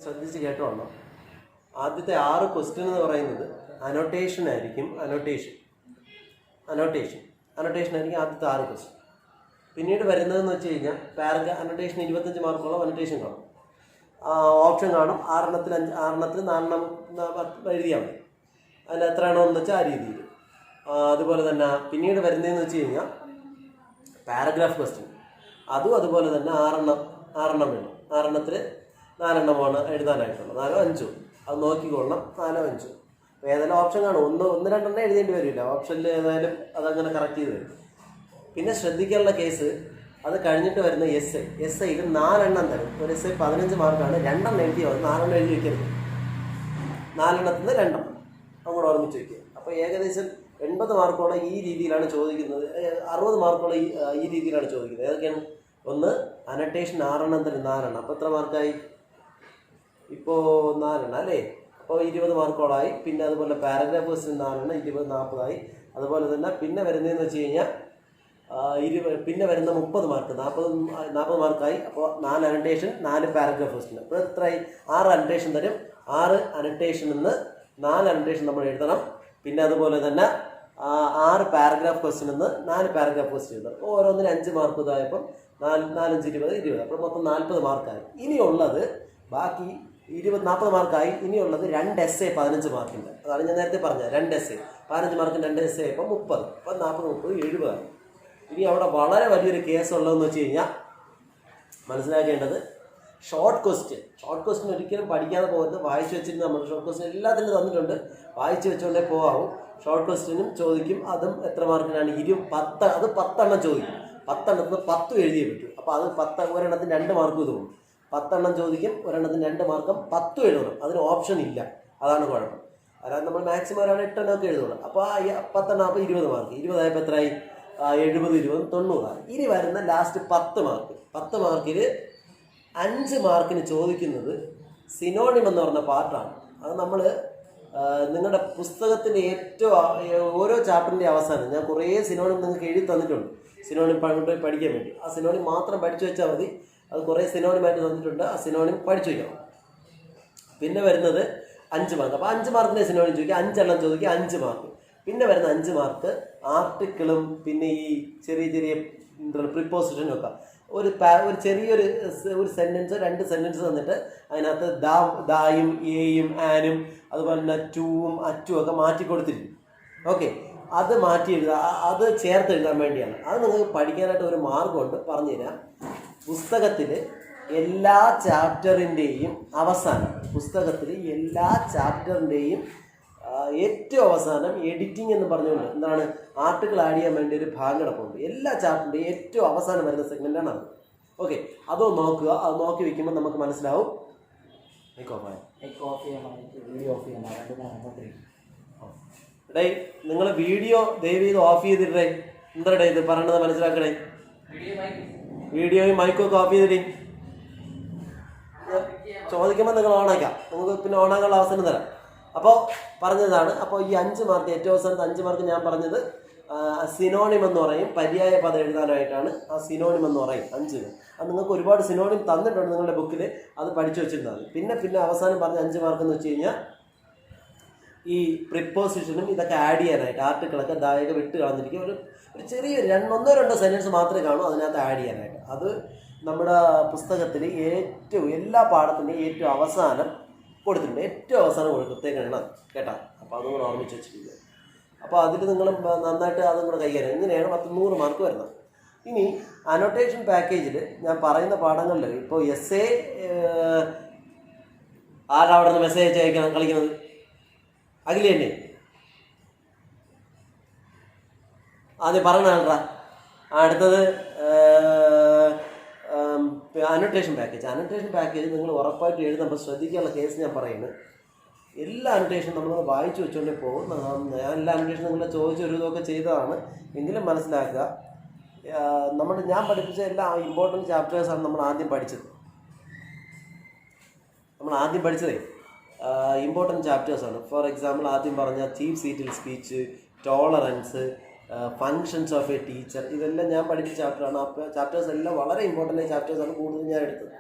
ശ്രദ്ധിച്ച് കേട്ടോളണം. ആദ്യത്തെ 6 ക്വസ്റ്റ്യൻ എന്ന് പറയുന്നത് അനോട്ടേഷൻ ആയിരിക്കും. അനോട്ടേഷൻ ആയിരിക്കും ആദ്യത്തെ 6 ക്വസ്റ്റ്യൻ. പിന്നീട് വരുന്നതെന്ന് വെച്ച് കഴിഞ്ഞാൽ അനോട്ടേഷൻ 25 മാർക്കോളം അനോട്ടേഷൻ കാണും. ഓപ്ഷൻ കാണും. 6 എണ്ണത്തിൽ 4 എഴുതിയാൽ മതി. അതിൽ എത്രയാണോ എന്ന് വെച്ചാൽ ആ രീതിയിൽ. അതുപോലെ തന്നെ പിന്നീട് വരുന്നതെന്ന് വെച്ച് കഴിഞ്ഞാൽ പാരഗ്രാഫ് ക്വസ്റ്റ്യൻ. അതുപോലെ തന്നെ 6 വേണം. 6 4 എഴുതാനായിട്ടുള്ളത്. 4 5 അത് നോക്കിക്കൊള്ളണം. 4 5 ഏതായാലും ഓപ്ഷൻ കാണും. 1 2 എഴുതേണ്ടി വരില്ല. ഓപ്ഷനിൽ ഏതായാലും അതങ്ങനെ കറക്റ്റ് ചെയ്ത് വരും. പിന്നെ ശ്രദ്ധിക്കാനുള്ള കേസ് അത് കഴിഞ്ഞിട്ട് വരുന്ന എസ് ഐയിൽ 4 തരും. ഒരു എസ് ഐ 15 മാർക്കാണ്. 2 എഴുതി 4 എഴുതി വയ്ക്കരുത്. 4 2 അങ്ങോട്ട് ഓർമ്മിച്ച് വയ്ക്കുക. അപ്പോൾ ഏകദേശം 80 മാർക്കോളം ഈ രീതിയിലാണ് ചോദിക്കുന്നത്. 60 മാർക്കോളം ഈ രീതിയിലാണ് ചോദിക്കുന്നത്. ഏതൊക്കെയാണ്? ഒന്ന് അനോട്ടേഷൻ 6 തരും. 4 അപ്പോൾ എത്ര മാർക്കായി? ഇപ്പോൾ 4 അല്ലേ? അപ്പോൾ 20 മാർക്കോളായി. പിന്നെ അതുപോലെ പാരഗ്രാഫ് ക്വസ്റ്റ്യൻ 4 20 40 അതുപോലെ തന്നെ പിന്നെ വരുന്നതെന്ന് വെച്ച് കഴിഞ്ഞാൽ പിന്നെ വരുന്ന 30 മാർക്ക് 40 മാർക്കായി. അപ്പോൾ 4 അനോട്ടേഷൻ 4 പാരഗ്രാഫ് ക്വസ്റ്റ്യൻ. അപ്പോൾ എത്രയായി? 6 അനോട്ടേഷൻ തരും. 6 അനോട്ടേഷനിൽ നിന്ന് 4 അനോട്ടേഷൻ നമ്മൾ എഴുതണം. പിന്നെ അതുപോലെ തന്നെ 6 പാരഗ്രാഫ് ക്വസ്റ്റ്യനിൽ നിന്ന് 4 പാരഗ്രാഫ് ക്വസ്റ്റ്യൻ എഴുതണം. ഓരോന്നിന് 5 മാർക്ക് ഇതായപ്പം 4 5 20 അപ്പോൾ മൊത്തം 40 മാർക്കായി. ഇനിയുള്ളത് ബാക്കി 40 മാർക്കായി. ഇനിയുള്ളത് 2 എസ് എ 15 മാർക്കിൻ്റെ. അതാണ് ഞാൻ നേരത്തെ പറഞ്ഞത്. 2 എസ് എ 15 മാർക്കിന് 2 എസ് എ ഇപ്പം 30. അപ്പം 40 30 70. ഇനി അവിടെ വളരെ വലിയൊരു കേസ് ഉള്ളതെന്ന് വെച്ച് കഴിഞ്ഞാൽ മനസ്സിലാക്കേണ്ടത് ഷോർട്ട് ക്വസ്റ്റ്യൻ ഒരിക്കലും പഠിക്കാതെ പോകരുത്. വായിച്ച് വെച്ചിട്ട് നമ്മൾ ഷോർട്ട് ക്വസ്റ്റ്യൻ എല്ലാത്തിനും തന്നിട്ടുണ്ട്. വായിച്ച് വെച്ചുകൊണ്ടേ പോകാവും. ഷോർട്ട് ക്വസ്റ്റ്യനും ചോദിക്കും. അതും എത്ര മാർക്കിനാണ്? 10 അത് 10 എണ്ണം ചോദിക്കും. 10 എണ്ണത്തിന് 10 എഴുതിയേ പറ്റും. അപ്പോൾ അത് 10 ഒരെണ്ണത്തിന് 2 മാർക്ക് ഇതും 10 എണ്ണം ചോദിക്കും. ഒരെണ്ണത്തിന് 2 മാർക്കും 10 എഴുതണം. അതിന് ഓപ്ഷൻ ഇല്ല. അതാണ് കുഴപ്പം. അതായത് നമ്മൾ മാക്സിമം ഒരാൾ 8 എണ്ണമൊക്കെ എഴുതണം. അപ്പോൾ 10 എണ്ണം അപ്പോൾ 20 മാർക്ക്. 20 ആയപ്പോൾ എത്രയായി? 70 20 90. ഇനി വരുന്ന ലാസ്റ്റ് 10 മാർക്ക്. 10 മാർക്കിൽ 5 മാർക്കിന് ചോദിക്കുന്നത് സിനോണിം എന്ന് പറഞ്ഞ പാർട്ടാണ്. അത് നമ്മൾ നിങ്ങളുടെ പുസ്തകത്തിൻ്റെ ഓരോ ചാപ്റ്ററിൻ്റെ അവസാനം ഞാൻ കുറേ സിനോണിം നിങ്ങൾക്ക് എഴുതി തന്നിട്ടുണ്ട്. സിനോണിം പഠിക്കാൻ വേണ്ടി. ആ സിനോണിം മാത്രം പഠിച്ചു വെച്ചാൽ മതി. അത് കുറേ സിനോണിമായിട്ട് തന്നിട്ടുണ്ട്. ആ സിനോണിം പഠിച്ചു വയ്ക്കണം. പിന്നെ വരുന്നത് 5 മാർക്ക്. അപ്പോൾ 5 മാർക്കിൻ്റെ സിനോണിം ചോദിക്കുക. 5 എണ്ണം ചോദിക്കുക. 5 മാർക്ക്. പിന്നെ വരുന്ന 5 മാർക്ക് ആർട്ടിക്കിളും പിന്നെ ഈ ചെറിയ പ്രിപ്പോസിഷനും ഒക്കെ ഒരു ചെറിയൊരു സെൻറ്റൻസ് 2 സെൻറ്റൻസ് തന്നിട്ട് അതിനകത്ത് ദായും ഏയും ആനും അതുപോലെ തന്നെ ടൂവും അറ്റും ഒക്കെ മാറ്റി കൊടുത്തിരിക്കും. ഓക്കെ, അത് മാറ്റി എഴുതുക. അത് ചേർത്ത് എഴുതാൻ വേണ്ടിയാണ്. അത് നിങ്ങൾക്ക് പഠിക്കാനായിട്ട് ഒരു മാർഗമുണ്ട്, പറഞ്ഞുതരാം. പുസ്തകത്തിൽ എല്ലാ ചാപ്റ്ററിൻ്റെയും അവസാനം ഏറ്റവും അവസാനം എഡിറ്റിംഗ് എന്ന് പറഞ്ഞുകൊണ്ട് എന്താണ് ആർട്ടിക്കിൾ ആഡ് ചെയ്യാൻ വേണ്ടി ഒരു ഭാഗം കിടപ്പുണ്ട്. എല്ലാ ചാപ്റ്ററിൻ്റെയും ഏറ്റവും അവസാനം വരുന്ന സെഗ്മെൻ്റാണ് അത്. ഓക്കെ, അതൊന്ന് നോക്കുക. അത് നോക്കി വയ്ക്കുമ്പോൾ നമുക്ക് മനസ്സിലാവും. ഡേ നിങ്ങൾ വീഡിയോ ദയവ് ചെയ്ത് ഓഫ് ചെയ്തിട്ടേ. എന്താ ഇത് പറയണത് മനസ്സിലാക്കണേ. വീഡിയോയും മൈക്കും ഒക്കെ ഓഫ് ചെയ്തിട്ടേ. ചോദിക്കുമ്പോൾ നിങ്ങൾ ഓണാക്കാം. നിങ്ങൾക്ക് പിന്നെ ഓണാക്കാനുള്ള അവസരം തരാം. അപ്പോൾ പറഞ്ഞതാണ്. അപ്പോൾ ഈ 5 മാർക്ക് ഏറ്റവും അവസാനത്തെ 5 മാർക്ക് ഞാൻ പറഞ്ഞത് സിനോണിം എന്ന് പറയും. പര്യായ പദം എഴുതാനായിട്ടാണ് ആ സിനോണിം എന്ന് പറയും. 5 അത് നിങ്ങൾക്ക് ഒരുപാട് സിനോണിം തന്നിട്ടുണ്ട് നിങ്ങളുടെ ബുക്കിൽ. അത് പഠിച്ചു വെച്ചിരുന്നാൽ മതി. പിന്നെ അവസാനം പറഞ്ഞ 5 മാർക്ക് എന്ന് വെച്ച് കഴിഞ്ഞാൽ ഈ പ്രിപ്പോസിഷനും ഇതൊക്കെ ആഡ് ചെയ്യാനായിട്ട് ആർട്ടിക്കിളൊക്കെ ദായൊക്കെ വിട്ട് കളഞ്ഞിരിക്കും. ഒരു ചെറിയൊരു 1-2 സെൻറ്റൻസ് മാത്രമേ കാണൂ അതിനകത്ത് ആഡ് ചെയ്യാനായിട്ട്. അത് നമ്മുടെ പുസ്തകത്തിൽ എല്ലാ പാഠത്തിൻ്റെയും ഏറ്റവും അവസാനം കൊടുത്തിട്ടുണ്ട്. ഏറ്റവും അവസാനം കൊടുത്തേക്കാണ് കേട്ടോ. അപ്പോൾ അതും കൂടെ ഓർമ്മിച്ച് വെച്ചിട്ടുണ്ട്. അപ്പോൾ അതിൽ നിങ്ങൾ നന്നായിട്ട് അതും കൂടെ കൈകാര്യം. ഇങ്ങനെയാണ് 100 മാർക്ക് വരുന്നത്. ഇനി അനോട്ടേഷൻ പാക്കേജിൽ ഞാൻ പറയുന്ന പാഠങ്ങളിൽ ഇപ്പോൾ എസ് എ ആരാ അവിടെ നിന്ന് മെസ്സേജ് അയക്കണം കളിക്കുന്നത്? അഖില തന്നെ ആദ്യം പറഞ്ഞ ആൾക്കാ. അടുത്തത് അനോട്ടേഷൻ പാക്കേജ് നിങ്ങൾ ഉറപ്പായിട്ട് എഴുതുമ്പോൾ ശ്രദ്ധിക്കാനുള്ള കേസ് ഞാൻ പറയുന്നത്. എല്ലാ അനോട്ടേഷനും നമ്മൾ വായിച്ചു വെച്ചുകൊണ്ടേ പോകും. ഞാൻ എല്ലാ അനോട്ടേഷനും നിങ്ങളെ ചോദിച്ചൊരു ഇതൊക്കെ ചെയ്തതാണ്. എങ്കിലും മനസ്സിലാക്കുക, ഞാൻ പഠിപ്പിച്ച എല്ലാ ഇമ്പോർട്ടൻറ്റ് ചാപ്റ്റേഴ്സാണ് നമ്മൾ ആദ്യം പഠിച്ചത്. ഇമ്പോർട്ടൻറ്റ് ചാപ്റ്റേഴ്സാണ്. ഫോർ എക്സാമ്പിൾ ആദ്യം പറഞ്ഞ ചീഫ് സീറ്റിൽ speech, tolerance, functions of A teacher, ഇതെല്ലാം ഞാൻ പഠിച്ച ചാപ്റ്ററാണ്. ആ ചാപ്റ്റേഴ്സ് എല്ലാം വളരെ ഇമ്പോർട്ടൻ്റ് ചാപ്റ്റേഴ്സാണ് കൂടുതൽ ഞാൻ എടുത്തത്.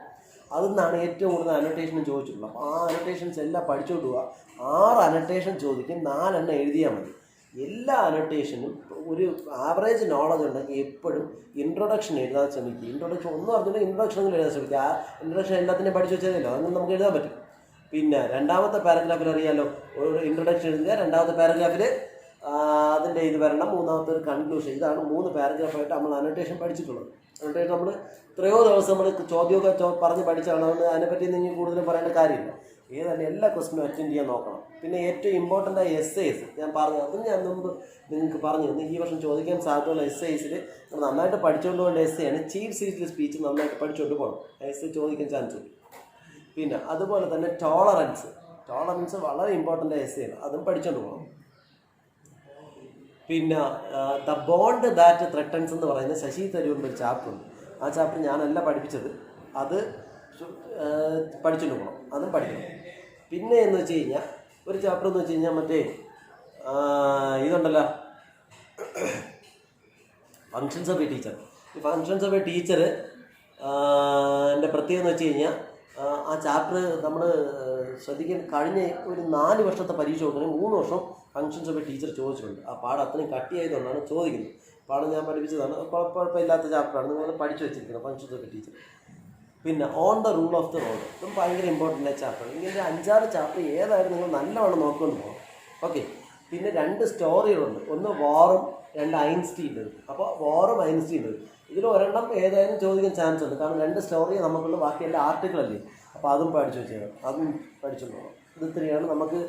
അതിൽ നിന്നാണ് ഏറ്റവും കൂടുതൽ അനോട്ടേഷനും ചോദിച്ചിട്ടുള്ളത്. അപ്പോൾ ആ അനോട്ടേഷൻസ് എല്ലാം പഠിച്ചുകൊണ്ട് പോവുക. 6 അനോട്ടേഷൻ ചോദിക്കും, 4 എണ്ണം എഴുതിയാൽ മതി. എല്ലാ അനോട്ടേഷനും ഒരു ആവറേജ് നോളജ് ഉണ്ടെങ്കിൽ എപ്പോഴും ഇൻട്രൊഡക്ഷൻ എഴുതാൻ ശ്രമിക്കുക. ഇൻട്രൊഡക്ഷൻ ഒന്നും അറിഞ്ഞിട്ട് ഇൻട്രൊഡക്ഷനിൽ എഴുതാൻ ശ്രമിക്കുക. ആ ഇൻട്രൊഡക്ഷൻ എല്ലാത്തിനും പഠിച്ചു വെച്ചതല്ലോ, അങ്ങനെ നമുക്ക് എഴുതാൻ പറ്റും. പിന്നെ രണ്ടാമത്തെ പാരഗ്രാഫിൽ അറിയാലോ, ഒരു ഇൻട്രൊഡക്ഷൻ എഴുതുക, രണ്ടാമത്തെ പാരഗ്രാഫിൽ അതിൻ്റെ ഇത് വരണം, മൂന്നാമത്തെ ഒരു കൺക്ലൂഷൻ. ഇതാണ് 3 പാരഗ്രാഫായിട്ട് നമ്മൾ അനോട്ടേഷൻ പഠിച്ചിട്ടുള്ളത്. അനോട്ടേഷൻ നമ്മൾ എത്രയോ ദിവസം നമ്മൾ ചോദ്യമൊക്കെ പറഞ്ഞ് പഠിച്ചാണ്. അതുകൊണ്ട് അതിനെപ്പറ്റി നിങ്ങൾ കൂടുതലും പറയേണ്ട കാര്യമില്ല. ഏതായാലും എല്ലാ ക്വസ്റ്റിനും അറ്റൻഡ് ചെയ്യാൻ നോക്കണം. പിന്നെ ഏറ്റവും ഇമ്പോർട്ടൻ്റ് ആയ എസ്സേസ് ഞാൻ പറഞ്ഞു, അതും ഞാൻ മുമ്പ് നിങ്ങൾക്ക് പറഞ്ഞു തന്നു. ഈ വർഷം ചോദിക്കാൻ സാധ്യതയുള്ള എസ്സേസിൽ നന്നായിട്ട് പഠിച്ചുകൊണ്ട് പോകേണ്ട എസ്സേയാണ് ചീഫ് സീറ്റിൽ സ്പീച്ച്. നന്നായിട്ട് പഠിച്ചുകൊണ്ട് പോകണം, എസ്സേ ചോദിക്കാൻ ചാൻസ് ഉണ്ട്. പിന്നെ അതുപോലെ തന്നെ ടോളറൻസ് വളരെ ഇമ്പോർട്ടൻ്റ് ആയ എസ്സേയാണ്, അതും പഠിച്ചുകൊണ്ട് പോകണം. പിന്നെ ദ ബോണ്ട് ദാറ്റ് ത്രെട്ടൻസ് എന്ന് പറയുന്ന ശശി തരൂരിൻ്റെ ഒരു ചാപ്റ്ററുണ്ട്. ആ ചാപ്റ്റർ ഞാനല്ല പഠിപ്പിച്ചത്, അത് പഠിച്ചുകൊണ്ട് പോകണം, അതും പഠിക്കണം. പിന്നെ എന്ന് വെച്ച് കഴിഞ്ഞാൽ ഒരു ചാപ്റ്റർ എന്ന് വെച്ച് കഴിഞ്ഞാൽ മറ്റേ ഇതുണ്ടല്ലോ, ഫങ്ഷൻസ് ഓഫ് എ ടീച്ചർ. ഈ ഫങ്ഷൻസ് ഓഫ് എ ടീച്ചർ എൻ്റെ പ്രത്യേകത എന്ന് വെച്ച് കഴിഞ്ഞാൽ ആ ചാപ്റ്റർ നമ്മൾ ശ്രദ്ധിക്കാൻ കഴിഞ്ഞ ഒരു 4 വർഷത്തെ പരീക്ഷ കൊടുക്കണമെങ്കിൽ 3 വർഷം ഫങ്ഷൻസ് ഓഫ് എ ടീച്ചർ ചോദിച്ചിട്ടുണ്ട്. ആ പാഠം അത്രയും കട്ടിയായതുകൊണ്ടാണ് ചോദിക്കുന്നത്. പാഠം ഞാൻ പഠിപ്പിച്ചതാണ്, കുഴപ്പമില്ലാത്ത ചാപ്റ്ററാണ്, നിങ്ങൾ പഠിച്ചു വെച്ചിരിക്കുന്നത് ഫങ്ഷൻസ് ഓഫ് എ ടീച്ചർ. പിന്നെ on the rule of the road, ഇതും ഭയങ്കര ഇമ്പോർട്ടൻ്റ് ആയ ചാപ്റ്റർ. ഇങ്ങനെ 5-6 ചാപ്റ്റർ ഏതായാലും നിങ്ങൾ നല്ലവണ്ണം നോക്കിക്കൊണ്ട് പോകണം. ഓക്കെ. പിന്നെ 2 സ്റ്റോറികളുണ്ട്, ഒന്ന് വാറും 2 ഐൻസ്റ്റീൻ്റെ. അപ്പോൾ വാറും ഐൻസ്റ്റീൻ്റെ ഇതിൽ ഒരെണ്ണം ഏതായാലും ചോദിക്കാൻ ചാൻസ് ഉണ്ട്, കാരണം 2 സ്റ്റോറി നമുക്കുള്ള, ബാക്കിയെല്ലാം ആർട്ടിക്കിളല്ലേ. അപ്പോൾ അതും പഠിച്ചു വെച്ചേക്കാം, അതും പഠിച്ചു പോകണം. ഇത് ഇത്രയാണ് നമുക്ക്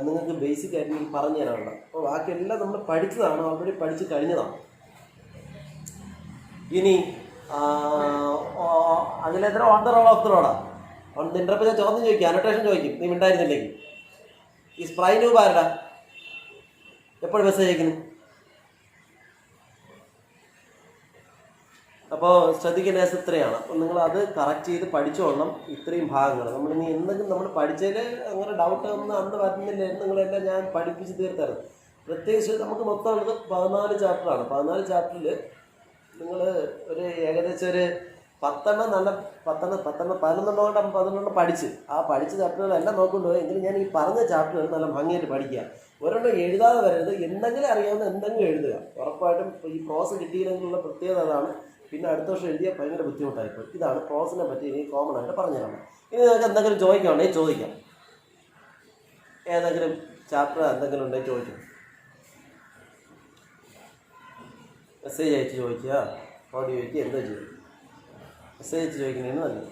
നിങ്ങൾക്ക് ബേസിക് ആയിട്ട് എനിക്ക് പറഞ്ഞു തരാനുള്ളത്. അപ്പോൾ ബാക്കിയെല്ലാം നമ്മൾ പഠിച്ചതാണ്, ഓൾറെഡി പഠിച്ച് കഴിഞ്ഞതാണ്. ഇനി അതിലെത്ര on the rule of the റോഡാ നിൻ്റെ ഞാൻ ചോദ്യം ചോദിക്കും, അനോട്ടേഷൻ ചോദിക്കും, നീ മിണ്ടായിരുന്നില്ലെങ്കിൽ. ഈ സ്പ്രൈ നൂബ് ആരടാ, എപ്പോഴും മെസ്സേജ് അയക്കുന്നു. അപ്പോൾ ശ്രദ്ധിക്കേണ്ട ഇത്രയാണ്. അപ്പോൾ നിങ്ങൾ അത് കറക്റ്റ് ചെയ്ത് പഠിച്ചോളണം. ഇത്രയും ഭാഗങ്ങൾ നമ്മളിനി എന്തെങ്കിലും നമ്മൾ പഠിച്ചതിൽ അങ്ങനെ ഡൗട്ട് ഒന്നും അന്ന് വരുന്നില്ല, നിങ്ങളെല്ലാം ഞാൻ പഠിപ്പിച്ച് തീർത്തായിരുന്നു. പ്രത്യേകിച്ച് നമുക്ക് മൊത്തം ഉള്ളത് 14 ചാപ്റ്ററാണ്. 14 ചാപ്റ്ററിൽ നിങ്ങൾ ഒരു ഏകദേശം ഒരു 10 നല്ല 11 പഠിച്ച് ആ പഠിച്ച ചാപ്റ്ററുകളെല്ലാം നോക്കിക്കൊണ്ട് പോയി. എങ്കിലും ഞാൻ ഈ പറഞ്ഞ ചാപ്റ്ററുകൾ നല്ല ഭംഗിയായിട്ട് പഠിക്കുക. ഒരെണ്ണം എഴുതാതെ വരരുത്, എന്തെങ്കിലും അറിയാവുന്ന എന്തെങ്കിലും എഴുതുക. ഉറപ്പായിട്ടും ഈ പ്രോസ് കിട്ടിയില്ലെങ്കിലുള്ള പ്രത്യേകത അതാണ്. പിന്നെ അടുത്ത വർഷം എഴുതിയാൽ ഭയങ്കര ബുദ്ധിമുട്ടായിപ്പോയി. ഇതാണ് പ്രോസിനെ പറ്റി ഇനി കോമൺ ആയിട്ട് പറഞ്ഞു തരണം. ഇനി നിങ്ങൾക്ക് എന്തെങ്കിലും ചോദിക്കാനുണ്ടെങ്കിൽ ചോദിക്കാം, ഏതെങ്കിലും ചാപ്റ്റർ എന്തെങ്കിലും ഉണ്ടെങ്കിൽ ചോദിക്കാം. മെസ്സേജ് അയച്ച് ചോദിക്കുക, ഓഡിയോ ചോദിക്കുക, എന്താ ചെയ്യുക. മെസ്സേജ് അയച്ച് ചോദിക്കുന്നതിന് നല്ലത്.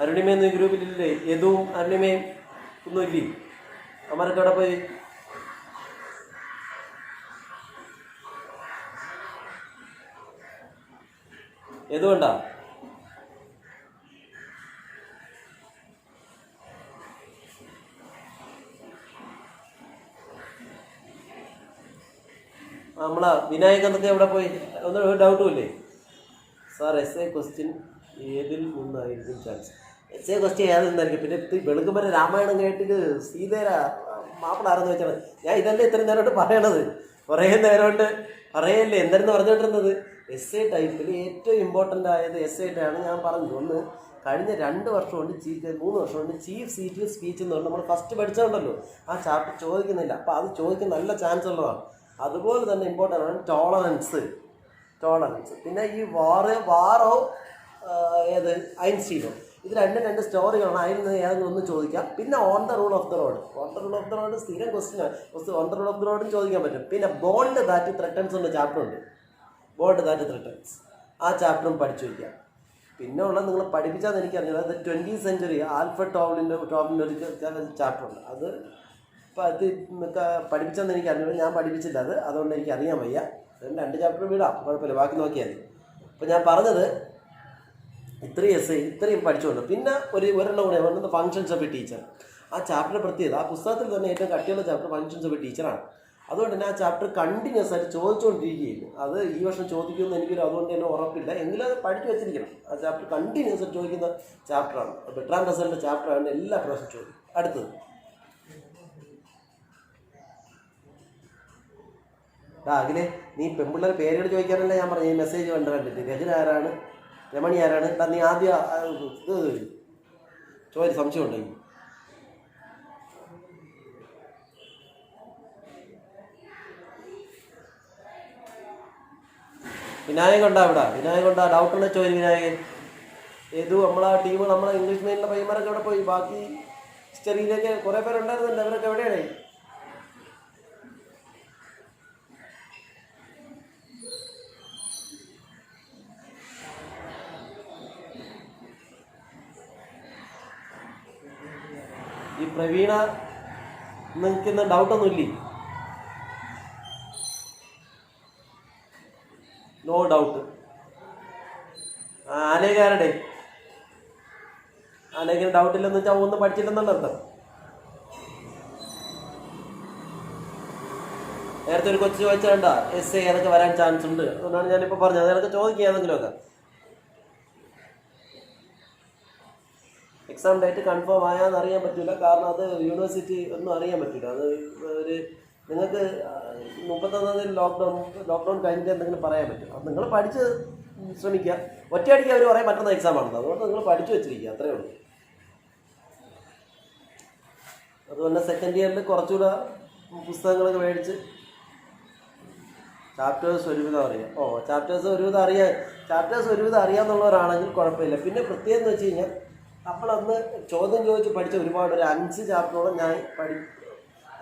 അരുണിമയൊന്നും ഈ ഗ്രൂപ്പിലില്ലേ? യദുവും അരുണിമയും ഒന്നും ഇല്ലേ? അമ്മരൊക്കെ അവിടെ പോയി. യദുണ്ടാ? നമ്മളെ വിനായക് എന്നൊക്കെ എവിടെ പോയി? ഒന്നും ഒരു ഡൗട്ടും ഇല്ലേ സാർ? എസ് എ ക്വസ്റ്റ്യൻ ഏതിൽ നിന്നായിരിക്കും ചാൻസ്? എസ് എ ക്വസ്റ്റ്യൻ ഏതിൽ നിന്നായിരിക്കും? പിന്നെ വെളുക്കുമ്പോൾ രാമായണം കേട്ടിട്ട് സീതേര മാപ്പിളാരെന്ന് വെച്ചാൽ ഞാൻ ഇതല്ലേ ഇത്രയും നേരമായിട്ട് പറയണത്. കുറേ നേരമായിട്ട് പറയല്ലേ എന്തായിരുന്നു പറഞ്ഞുകൊണ്ടിരുന്നത്. എസ് എ ടൈപ്പിൽ ഏറ്റവും ഇമ്പോർട്ടൻ്റ് ആയത് എസ് എ ആണ് ഞാൻ പറഞ്ഞത്. ഒന്ന് കഴിഞ്ഞ 2 വർഷം കൊണ്ട് 3 വർഷം കൊണ്ട് ചീഫ് സീറ്റിൽ സ്പീച്ച് എന്ന് പറഞ്ഞാൽ നമ്മൾ ഫസ്റ്റ് പഠിച്ചതുകൊണ്ടല്ലോ ആ ചാപ്റ്റർ ചോദിക്കുന്നില്ല. അപ്പോൾ അത് ചോദിക്കാൻ നല്ല ചാൻസ് ഉള്ളതാണ്. അതുപോലെ തന്നെ ഇമ്പോർട്ടൻ്റ് ആണ് ടോളറൻസ്. പിന്നെ ഈ വാറോ ഏത് ഐൻസ്റ്റീനോ, ഇത് 2 സ്റ്റോറികളാണ്. അതിൽ നിന്ന് ഏതെങ്കിലും ഒന്ന് ചോദിക്കാം. പിന്നെ on the rule of the road സ്ഥിരം ക്വസ്റ്റ്യനാണ്. On the rule of the റോഡും ചോദിക്കാൻ പറ്റും. പിന്നെ ബോണ്ട് ദാറ്റ് ത്രെട്ടൻസ് എന്ന ചാപ്റ്റർ ഉണ്ട്, ബോണ്ട് ദാറ്റ് ത്രെട്ടൻസ്, ആ ചാപ്റ്ററും പഠിച്ചു വയ്ക്കാം. പിന്നെ ഉള്ളത് നിങ്ങൾ പഠിപ്പിച്ചാൽ എനിക്കറിഞ്ഞത് അത് 20th സെഞ്ച്വറി ആൽഫ്രഡ് ടോബ്ലിൻ്റെ ഒരു ചാപ്റ്റർ ഉണ്ട്. അത് പഠിപ്പിച്ചെന്ന് എനിക്ക് അറിഞ്ഞത്, ഞാൻ പഠിപ്പിച്ചില്ല അത്, അതുകൊണ്ട് എനിക്ക് അറിയാൻ വയ്യ. 2 ചാപ്റ്റർ വിടാം, കുഴപ്പമില്ല, ബാക്കി നോക്കിയാൽ മതി. അപ്പോൾ ഞാൻ പറഞ്ഞത് ഇത്രയും പഠിച്ചുകൊണ്ട് പിന്നെ ഒരെണ്ണം കൂടെ വന്നത് ഫങ്ഷൻസ് ഓഫ് എ ടീച്ചർ. ആ ചാപ്റ്റർ പ്രത്യേകത, ആ പുസ്തകത്തിൽ തന്നെ ഏറ്റവും കട്ടിയുള്ള ചാപ്റ്റർ ഫങ്ഷൻസ് ഓഫ് എ ടീച്ചറാണ്. അതുകൊണ്ട് തന്നെ ആ ചാപ്റ്റർ കണ്ടിന്യൂസ് ആയിട്ട് ചോദിച്ചുകൊണ്ടിരിക്കുകയായിരുന്നു. അത് ഈ വർഷം ചോദിക്കുമെന്ന് എനിക്കൊരു അതുകൊണ്ട് തന്നെ ഉറപ്പില്ല, എങ്കിലും അത് പഠിച്ചു വെച്ചിരിക്കണം. ആ ചാപ്റ്റർ കണ്ടിന്യൂസ് ആയിട്ട് ചോദിക്കുന്ന ചാപ്റ്ററാണ്. ബെട്രാൻഡ് റസലിൻ്റെ ചാപ്റ്ററാണ്, എല്ലാ പ്രാവശ്യം ചോദിക്കും. അടുത്തത് അഖിലേ, നീ പെൺപിള്ളേർ പേരുകൾ ചോദിക്കാനല്ല ഞാൻ പറഞ്ഞു. ഈ മെസ്സേജ് കണ്ടിട്ട് രജന ആരാണ്, രമണി ആരാണ്? നീ ആദ്യം ഇത് സംശയം ഉണ്ടെങ്കിൽ വിനായകൻ കൊണ്ടാ ഇവിടെ. വിനായകൻ കൊണ്ടാ ഡൗട്ടുള്ള ചോദിച്ചു. വിനായകൻ ഏതു നമ്മളാ ടീം, നമ്മളെ ഇംഗ്ലീഷ് മീഡിയത്തിലെ പയ്യന്മാരൊക്കെ ഇവിടെ പോയി. ബാക്കി ഹിസ്റ്ററിയിലൊക്കെ കുറേ പേരുണ്ടായിരുന്നില്ല, അവരൊക്കെ എവിടെയാണ്? ഈ പ്രവീണ നിൽക്കുന്ന ഡൗട്ടൊന്നുമില്ലേ? No doubt. ആലേഖാരുടെ ആലേഖന് ഡൗട്ടില്ലെന്ന് വെച്ചാൽ ഒന്നും പഠിച്ചില്ലെന്നുള്ള അർത്ഥം. നേരത്തെ ഒരു കൊച്ചു ചോദിച്ചാണ്ട എസ് ഏതൊക്കെ വരാൻ ചാൻസ് ഉണ്ട്, അതുകൊണ്ടാണ് ഞാനിപ്പോൾ പറഞ്ഞത്. അതൊക്കെ ചോദിക്കുക ഏതെങ്കിലുമൊക്കെ. എക്സാം ഡേറ്റ് കൺഫേം ആയാന്ന് അറിയാൻ പറ്റില്ല, കാരണം അത് യൂണിവേഴ്സിറ്റി ഒന്നും അറിയാൻ പറ്റില്ല. അത് ഒരു നിങ്ങൾക്ക് 31 തീയതി ലോക്ക്ഡൗൺ കഴിഞ്ഞിട്ട് എന്തെങ്കിലും പറയാൻ പറ്റും. അത് നിങ്ങൾ പഠിച്ച് ശ്രമിക്കുക. ഒറ്റയടിക്ക് അവർ പറയാൻ പറ്റുന്ന എക്സാമാണെന്ന്, അതുകൊണ്ട് നിങ്ങൾ പഠിച്ചു വെച്ചിരിക്കുക, അത്രയേ ഉള്ളൂ. അതുപോലെ സെക്കൻഡ് ഇയറിൽ കുറച്ചുകൂടെ പുസ്തകങ്ങളൊക്കെ മേടിച്ച് ചാപ്റ്റേഴ്സ് ഒരുവിധം അറിയാം. ചാപ്റ്റേഴ്സ് ഒരുവിധം അറിയാമെന്നുള്ളവരാണെങ്കിൽ കുഴപ്പമില്ല. പിന്നെ പ്രത്യേകം എന്ന് വെച്ച് കഴിഞ്ഞാൽ നമ്മളന്ന് ചോദ്യം ചോദിച്ച് പഠിച്ച ഒരുപാട്, ഒരു 5 ചാപ്റ്ററോളം ഞാൻ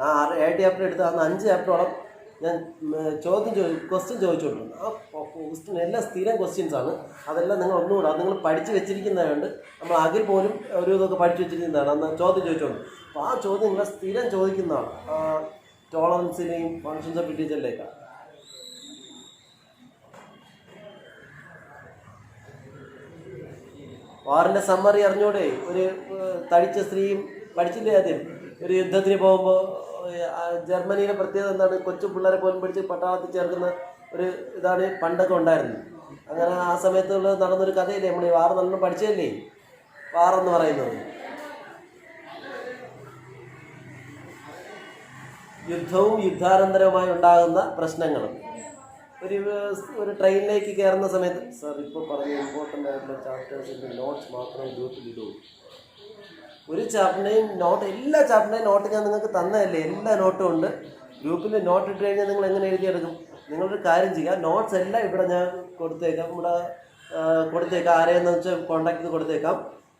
ആ 7 ചാപ്റ്റർ എടുത്ത് അന്ന് 5 ചാപ്റ്ററോളം ഞാൻ ക്വസ്റ്റ്യൻ ചോദിച്ചുകൊണ്ടിരുന്നു. ആ ക്വസ്റ്റ്യൻ എല്ലാം സ്ഥിരം ക്വസ്റ്റ്യൻസാണ്. അതെല്ലാം നിങ്ങൾ ഒന്നുകൂടെ അത് നിങ്ങൾ പഠിച്ച് വെച്ചിരിക്കുന്നതുകൊണ്ട്, നമ്മൾ അഖിൽ പോലും ഒരു ഇതൊക്കെ പഠിച്ചു വെച്ചിരിക്കുന്നതാണ് അന്ന് ചോദ്യം ചോദിച്ചുകൊണ്ട്. അപ്പോൾ ആ ചോദ്യം നിങ്ങൾ സ്ഥിരം ചോദിക്കുന്നതാണ്. ടോളറൻസിനെയും ഫങ്ഷൻസ് ഓഫ് ഇന്റലിജൻസിലേക്കാണ്. വാറിൻ്റെ സമ്മറി അറിഞ്ഞൂടെ? ഒരു തടിച്ച സ്ത്രീയും പഠിച്ചില്ലേ ആദ്യം? ഒരു യുദ്ധത്തിന് പോകുമ്പോൾ ജർമ്മനിയിലെ പ്രത്യേകത എന്താണ്? കൊച്ചു പിള്ളേരെ പോലും പിടിച്ച് പട്ടാളത്തിൽ ചേർക്കുന്ന ഒരു ഇതാണ് പണ്ടൊക്കെ ഉണ്ടായിരുന്നത്. അങ്ങനെ ആ സമയത്തുള്ള നടന്നൊരു കഥയില്ലേ, നമ്മൾ ഈ വാർ നല്ലോണം പഠിച്ചതല്ലേ വാറെന്ന് പറയുന്നത്. യുദ്ധവും യുദ്ധാനന്തരവുമായി ഉണ്ടാകുന്ന പ്രശ്നങ്ങളും. ഒരു ട്രെയിനിലേക്ക് കയറുന്ന സമയത്ത്, സാർ ഇപ്പോൾ പറഞ്ഞ ഇമ്പോർട്ടൻ്റ് ആയിട്ടുള്ള ചാപ്റ്റേഴ്സിൻ്റെ നോട്ട്സ് മാത്രം ഗ്രൂപ്പിൽ ഇടൂ. ഒരു ചാപ്റ്ററിൻ്റെയും നോട്ട്, എല്ലാ ചാപ്റ്ററിൻ്റെയും നോട്ട് ഞാൻ നിങ്ങൾക്ക് തന്നതല്ലേ, എല്ലാ നോട്ടും ഉണ്ട്. ഗ്രൂപ്പിൽ നോട്ട് ഇട്ട് കഴിഞ്ഞാൽ നിങ്ങൾ എങ്ങനെ എഴുതിയെടുക്കും? നിങ്ങളൊരു കാര്യം ചെയ്യുക, നോട്ട്സ് എല്ലാം ഇവിടെ ഞാൻ കൊടുത്തേക്കാം. ആരെയെന്ന് വെച്ചാൽ കോൺടാക്ട് ചെയ്ത് കൊടുത്തേക്കാം.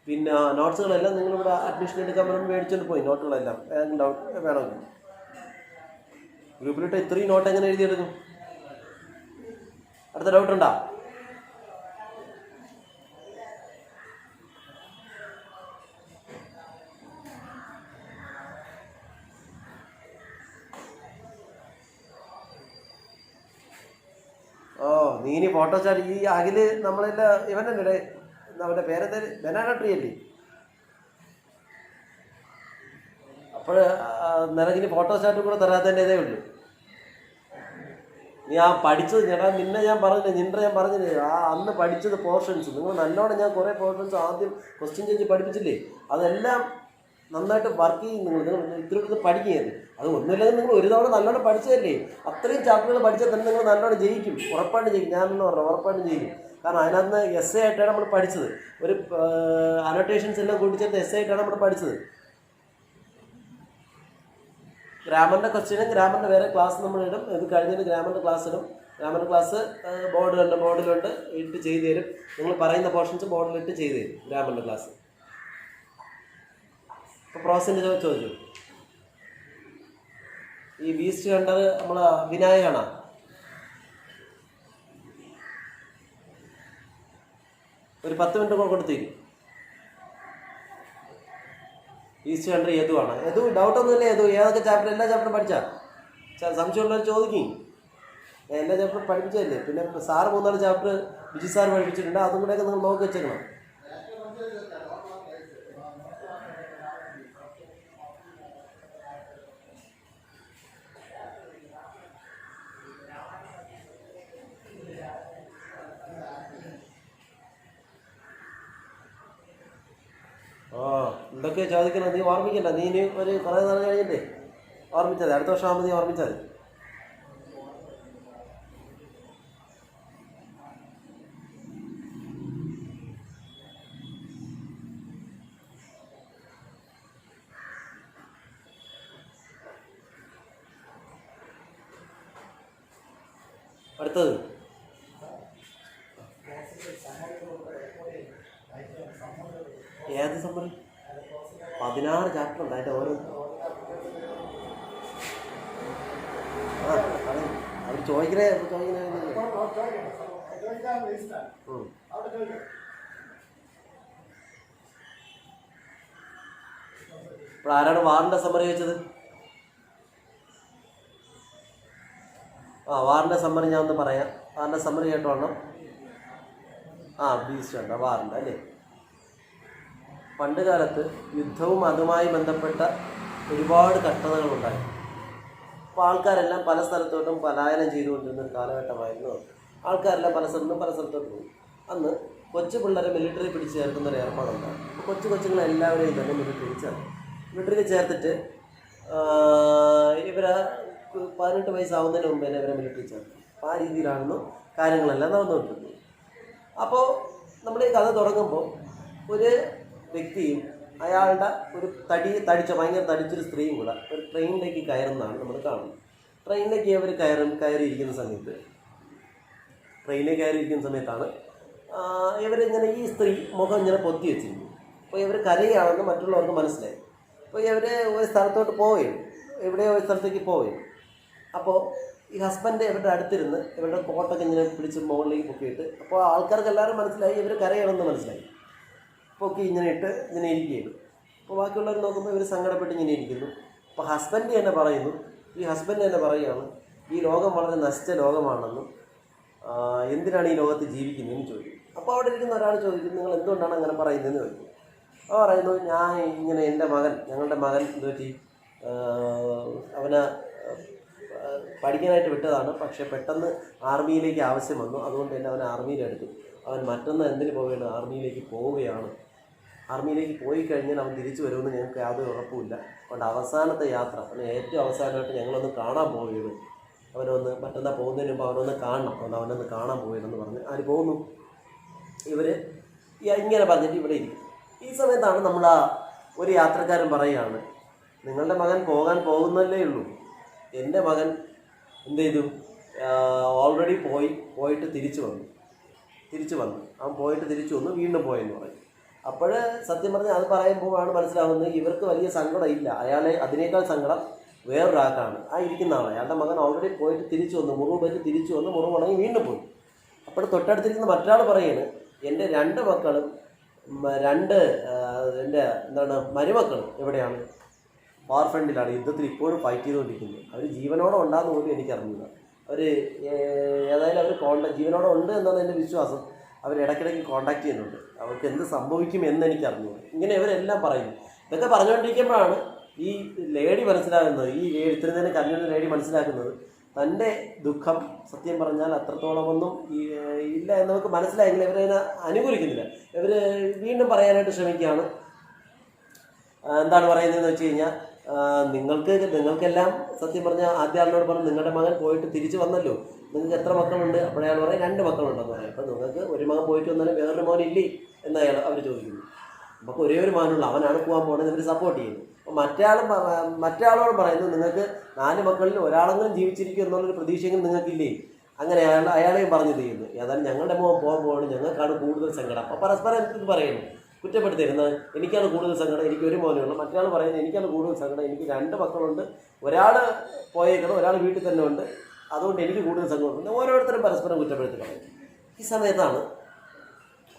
പിന്നെ നോട്ട്സുകളെല്ലാം നിങ്ങളിവിടെ അഡ്മിഷൻ എടുക്കാൻ വേണ്ടി മേടിച്ചുകൊണ്ട് പോയി നോട്ടുകളെല്ലാം ഏതെങ്കിലും ഡൗട്ട് വേണമെങ്കിൽ. ഗ്രൂപ്പിലിട്ട് ഇത്രയും നോട്ട് എങ്ങനെ എഴുതിയെടുക്കും? അടുത്ത ഡൗട്ടുണ്ടോ? നീ ഇനി ഫോട്ടോസ്റ്റാറ്റ് ഈ അഖില് നമ്മളെല്ലാം ഇവനല്ലേ, അവൻ്റെ പേരെന്താ, ബനാന ട്രീ അല്ലേ? അപ്പോൾ നിനക്കിനി ഫോട്ടോസ്റ്റാറ്റും കൂടെ തരാത്തതിൻ്റെ ഇതേ ഉള്ളൂ. നീ ആ പഠിച്ചത് നിന്നെ ഞാൻ പറഞ്ഞില്ലേ അന്ന് പഠിച്ചത് പോർഷൻസ് നിങ്ങൾ നല്ലോണം, ഞാൻ കുറേ പോർഷൻസ് ആദ്യം ക്വസ്റ്റ്യൻ ചേഞ്ച് പഠിപ്പിച്ചില്ലേ, അതെല്ലാം നന്നായിട്ട് വർക്ക് ചെയ്യും. നിങ്ങൾ ഇത്തിരി പഠിക്കുകയത് അത് ഒന്നുമില്ലെങ്കിൽ നിങ്ങൾ ഒരു തവണ നല്ലോണം പഠിച്ചതല്ലേ. അത്രയും ചാപ്റ്ററുകൾ പഠിച്ചാൽ തന്നെ നിങ്ങൾ നല്ലോണം ജയിക്കും, ഉറപ്പായിട്ട് ജയിക്കും. ഞാനെന്ന് പറഞ്ഞു ഉറപ്പായിട്ടും ജയിക്കും. കാരണം അതിനകത്ത് എസ് എ ആയിട്ടാണ് നമ്മൾ പഠിച്ചത്. ഒരു അനോട്ടേഷൻസ് എല്ലാം കൂട്ടിച്ചേർത്ത് എസ് എ ആയിട്ടാണ് നമ്മൾ പഠിച്ചത്. ഗ്രാമറിൻ്റെ ക്വസ്റ്റ്യനും ഗ്രാമറിൻ്റെ വേറെ ക്ലാസ് നമ്മൾ ഇടും. ഇത് കഴിഞ്ഞിട്ട് ഗ്രാമറിൻ്റെ ക്ലാസ് ഇടും. ഗ്രാമറിൻ്റെ ക്ലാസ് ബോർഡിലുണ്ട് ഇട്ട് ചെയ്ത് തരും. നിങ്ങൾ പറയുന്ന പോർഷൻസ് ബോർഡിലിട്ട് ചെയ്ത് തരും ഗ്രാമറിൻ്റെ ക്ലാസ്. ഇപ്പോൾ പ്രോസിൻ്റെ ചോദിച്ചു, ഈ ബീസ്റ്റ് കണ്ടത് നമ്മൾ വിനായകാണ്. ഒരു 10 മിനിറ്റ് കൂടെ കൊടുത്തേക്കും. ഈസ്റ്റ് കണ്ടർ യദുവാണ്. യദു ഡൗട്ടൊന്നുമില്ല. യദു ഏതൊക്കെ ചാപ്റ്റർ, എല്ലാ ചാപ്റ്ററും പഠിച്ചാൽ സംശയമുള്ളവർ ചോദിക്കും. എല്ലാ ചാപ്റ്ററും പഠിപ്പിച്ചതല്ലേ. പിന്നെ സാറ് 3-4 ചാപ്റ്റർ വിജി സാർ പഠിപ്പിച്ചിട്ടുണ്ട്. അതും കൂടെയൊക്കെ നിങ്ങൾ നോക്കി വെച്ചേക്കണം. എന്തൊക്കെയാണ് ചോദിക്കണം നീ ഓർമ്മിക്കണ്ട. നീ ഇനി ഒരു കുറേ നാൾ കഴിഞ്ഞില്ലേ ഓർമ്മിച്ചത്, അടുത്ത വർഷം ആകുമ്പോൾ നീ ഓർമ്മിച്ചാൽ മതി. അടുത്തത് ഏത് സമ്മറി? 16 ചാപ്റ്റർ ഉണ്ട്. അതിൻ്റെ ഓരോ അവർ ചോദിക്കണേ ഇപ്പോൾ ആരാണ് വാറിൻ്റെ സമ്മറി വെച്ചത്? വാറിൻ്റെ സമ്മറി ഞാൻ ഒന്ന് പറയാം. വാറിൻ്റെ സമ്മറി കേട്ടോണം. ബീസ്റ്റ് ഉണ്ട് വാറിൻ്റെ അല്ലേ. പണ്ട് കാലത്ത് യുദ്ധവും അതുമായി ബന്ധപ്പെട്ട ഒരുപാട് കഷ്ടതകളുണ്ടായി. അപ്പോൾ ആൾക്കാരെല്ലാം പല സ്ഥലത്തോട്ടും പലായനം ചെയ്തുകൊണ്ടിരുന്നൊരു കാലഘട്ടമായിരുന്നു. ആൾക്കാരെല്ലാം പല സ്ഥലത്തോട്ട് പോകും. അന്ന് കൊച്ചു പിള്ളേരെ മിലിറ്ററി പിടിച്ച് ചേർക്കുന്നൊരു ഏർപ്പാടുണ്ടാകും. അപ്പോൾ കൊച്ചുങ്ങളെല്ലാവരെയും തന്നെ മിലിറ്ററിയിൽ ചേർത്തിട്ട് ഇവരെ 18 വയസ്സാവുന്നതിന് മുമ്പ് തന്നെ ഇവരെ മിലിറ്ററി ചേർക്കും. അപ്പോൾ ആ രീതിയിലാണെന്ന് കാര്യങ്ങളെല്ലാം നടന്നുകൊണ്ടിരുന്നത്. അപ്പോൾ നമ്മൾ ഈ കഥ തുടങ്ങുമ്പോൾ ഒരു വ്യക്തിയും അയാളുടെ ഒരു ഭയങ്കര തടിച്ചൊരു സ്ത്രീയും കൂടെ ഒരു ട്രെയിനിലേക്ക് കയറുന്നതാണ് നമ്മൾ കാണുന്നത്. ട്രെയിനിലേക്ക് അവർ കയറിയിരിക്കുന്ന സമയത്താണ് ഇവരിങ്ങനെ ഈ സ്ത്രീ മുഖം ഇങ്ങനെ പൊത്തി വെച്ചിരിക്കും. അപ്പോൾ ഇവർ കരയുകയാണെന്ന് മറ്റുള്ളവർക്ക് മനസ്സിലായി. അപ്പോൾ ഇവർ ഒരു സ്ഥലത്തോട്ട് പോവുകയും എവിടെയോ ഒരു സ്ഥലത്തേക്ക് പോവുകയും അപ്പോൾ ഈ ഹസ്ബൻഡ് ഇവരുടെ അടുത്തിരുന്ന് ഇവരുടെ കോട്ടൊക്കെ ഇങ്ങനെ പിടിച്ച് മുകളിലേക്ക് പൊക്കിയിട്ട് അപ്പോൾ ആൾക്കാർക്ക് എല്ലാവരും മനസ്സിലായി ഇവർ കരയണമെന്ന് മനസ്സിലായി. പൊക്കി ഇങ്ങനെ ഇരിക്കുകയാണ്. അപ്പോൾ ബാക്കിയുള്ളവർ നോക്കുമ്പോൾ ഇവർ സങ്കടപ്പെട്ട് ഇങ്ങനെ ഇരിക്കുന്നു. അപ്പോൾ ഹസ്ബൻഡ് തന്നെ പറയുകയാണ് ഈ ലോകം വളരെ നശിച്ച ലോകമാണെന്നും എന്തിനാണ് ഈ ലോകത്ത് ജീവിക്കുന്നതെന്ന് ചോദിക്കും. അപ്പോൾ അവിടെ ഇരിക്കുന്ന ഒരാൾ ചോദിക്കും, നിങ്ങൾ എന്തുകൊണ്ടാണ് അങ്ങനെ പറയുന്നതെന്ന് ചോദിക്കും. അപ്പോൾ പറയുന്നു, ഞാൻ ഇങ്ങനെ ഞങ്ങളുടെ മകൻ എന്തുപറ്റി അവനെ പഠിക്കാനായിട്ട് വിട്ടതാണ്. പക്ഷേ പെട്ടെന്ന് ആർമിയിലേക്ക് ആവശ്യം വന്നു. അതുകൊണ്ട് തന്നെ അവൻ ആർമിയിലെടുത്തു. അവൻ മറ്റൊന്ന് എന്തിനു പോവുകയാണ്? ആർമിയിലേക്ക് പോവുകയാണ്. ആർമിയിലേക്ക് പോയി കഴിഞ്ഞാൽ അവൻ തിരിച്ചു വരുമെന്ന് ഞങ്ങൾക്ക് യാതൊരു ഉറപ്പുമില്ല. അതുകൊണ്ട് അവസാനത്തെ യാത്ര ഏറ്റവും അവസാനമായിട്ട് ഞങ്ങളൊന്ന് കാണാൻ പോവുകയാണ്. മറ്റന്നാൾ പോകുന്നതിന് മുമ്പ് അവനൊന്ന് കാണാൻ പോവുകയാണെന്ന് പറഞ്ഞ് ആര് പോകുന്നു? ഇവർ ഇങ്ങനെ പറഞ്ഞിട്ട് ഇവിടെ ഇരിക്കും. ഈ സമയത്താണ് നമ്മൾ ഒരു യാത്രക്കാരൻ പറയുകയാണ്, നിങ്ങളുടെ മകൻ പോകാൻ പോകുന്നല്ലേ ഉള്ളൂ. എൻ്റെ മകൻ എന്ത് ചെയ്തു? ഓൾറെഡി പോയിട്ട് തിരിച്ചു വന്നു. അവൻ പോയിട്ട് തിരിച്ചു വന്നു, വീണ്ടും പോയെന്ന് പറയും. അപ്പോൾ സത്യം പറഞ്ഞാൽ അത് പറയുമ്പോഴാണ് മനസ്സിലാവുന്നത് ഇവർക്ക് വലിയ സങ്കടം ഇല്ല. അതിനേക്കാൾ സങ്കടം വേറൊരാൾക്കാണ്. ഇരിക്കുന്ന ആളാണ്. അയാളുടെ മകൻ ഓൾറെഡി പോയിട്ട് തിരിച്ചു വന്നു, മുറിവുണങ്ങി വീണ്ടും പോയി. അപ്പോൾ തൊട്ടടുത്തിരിക്കുന്ന മറ്റൊരാൾ പറയുന്നത്, എൻ്റെ 2 മക്കളും എൻ്റെ മരുമക്കളും എവിടെയാണ്? വാർ ഫ്രണ്ടിലാണ്, യുദ്ധത്തിൽ ഇപ്പോഴും ഫൈറ്റ് ചെയ്തുകൊണ്ടിരിക്കുന്നത്. അവർ ജീവനോടെ ഉണ്ടാകുന്ന പോലും എനിക്കറിഞ്ഞില്ല. അവർ ഏതായാലും അവർ ജീവനോടെ ഉണ്ട് എന്നാണ് എൻ്റെ വിശ്വാസം. അവർ ഇടയ്ക്കിടയ്ക്ക് കോൺടാക്ട് ചെയ്യുന്നുണ്ട്. അവർക്ക് എന്ത് സംഭവിക്കും എന്ന് എനിക്കറിഞ്ഞു. ഇങ്ങനെ ഇവരെല്ലാം പറയുന്നു. ഇതൊക്കെ പറഞ്ഞുകൊണ്ടിരിക്കുമ്പോഴാണ് ഈ ലേഡി മനസ്സിലാകുന്നത്, ഇത്രയും നേരം കരഞ്ഞുള്ള ലേഡി മനസ്സിലാക്കുന്നത് തൻ്റെ ദുഃഖം സത്യം പറഞ്ഞാൽ അത്രത്തോളമൊന്നും ഇല്ല എന്ന് നമുക്ക് മനസ്സിലായെങ്കിൽ ഇവരതിനെ അനുകൂലിക്കുന്നില്ല. ഇവർ വീണ്ടും പറയാനായിട്ട് ശ്രമിക്കുകയാണ്. എന്താണ് പറയുന്നതെന്ന് വെച്ച് കഴിഞ്ഞാൽ, നിങ്ങൾക്കെല്ലാം സത്യം പറഞ്ഞാൽ ആദ്യ ആളിനോട് പറഞ്ഞു നിങ്ങളുടെ മകൻ പോയിട്ട് തിരിച്ചു വന്നല്ലോ, നിങ്ങൾക്ക് എത്ര മക്കളുണ്ട്? അപ്പോഴയാൾ പറയും 2 മക്കളുണ്ടെന്ന് പറയാം. അപ്പോൾ നിങ്ങൾക്ക് ഒരു മകൻ പോയിട്ട് വന്നാലും വേറൊരു മോനില്ലേ എന്ന് അവർ ചോദിക്കുന്നു. നമുക്ക് ഒരേ ഒരു മകനുള്ള അവനാണ് പോകാൻ പോകുന്നത്. ഇവർ സപ്പോർട്ട് ചെയ്യുന്നു. അപ്പോൾ മറ്റേ പറയുന്നു, നിങ്ങൾക്ക് 4 മക്കളിൽ ഒരാളെങ്കിലും ജീവിച്ചിരിക്കും എന്നുള്ളൊരു പ്രതീക്ഷയെങ്കിലും നിങ്ങൾക്കില്ലേ? അങ്ങനെ അയാളെയും പറഞ്ഞു ചെയ്യുന്നു. ഏതായാലും ഞങ്ങളുടെ മോൻ പോകാൻ പോകണം, ഞങ്ങൾക്കാണ് കൂടുതൽ സങ്കടം. അപ്പോൾ പരസ്പരം ഇത് പറയുന്നു, കുറ്റപ്പെടുത്തിയിരുന്നത് എനിക്കാണ് കൂടുതൽ സങ്കടം, എനിക്ക് ഒരു മോനേ ഉള്ളൂ. മറ്റൊരാൾ പറയുന്നത് എനിക്കാണ് കൂടുതൽ സങ്കടം, എനിക്ക് 2 മക്കളുണ്ട്, ഒരാൾ പോയേക്കണം, ഒരാൾ വീട്ടിൽ തന്നെ ഉണ്ട്, അതുകൊണ്ട് എനിക്ക് കൂടുതൽ സങ്കടമുണ്ട്. ഓരോരുത്തരും പരസ്പരം കുറ്റപ്പെടുത്തി പറയും. ഈ സമയത്താണ്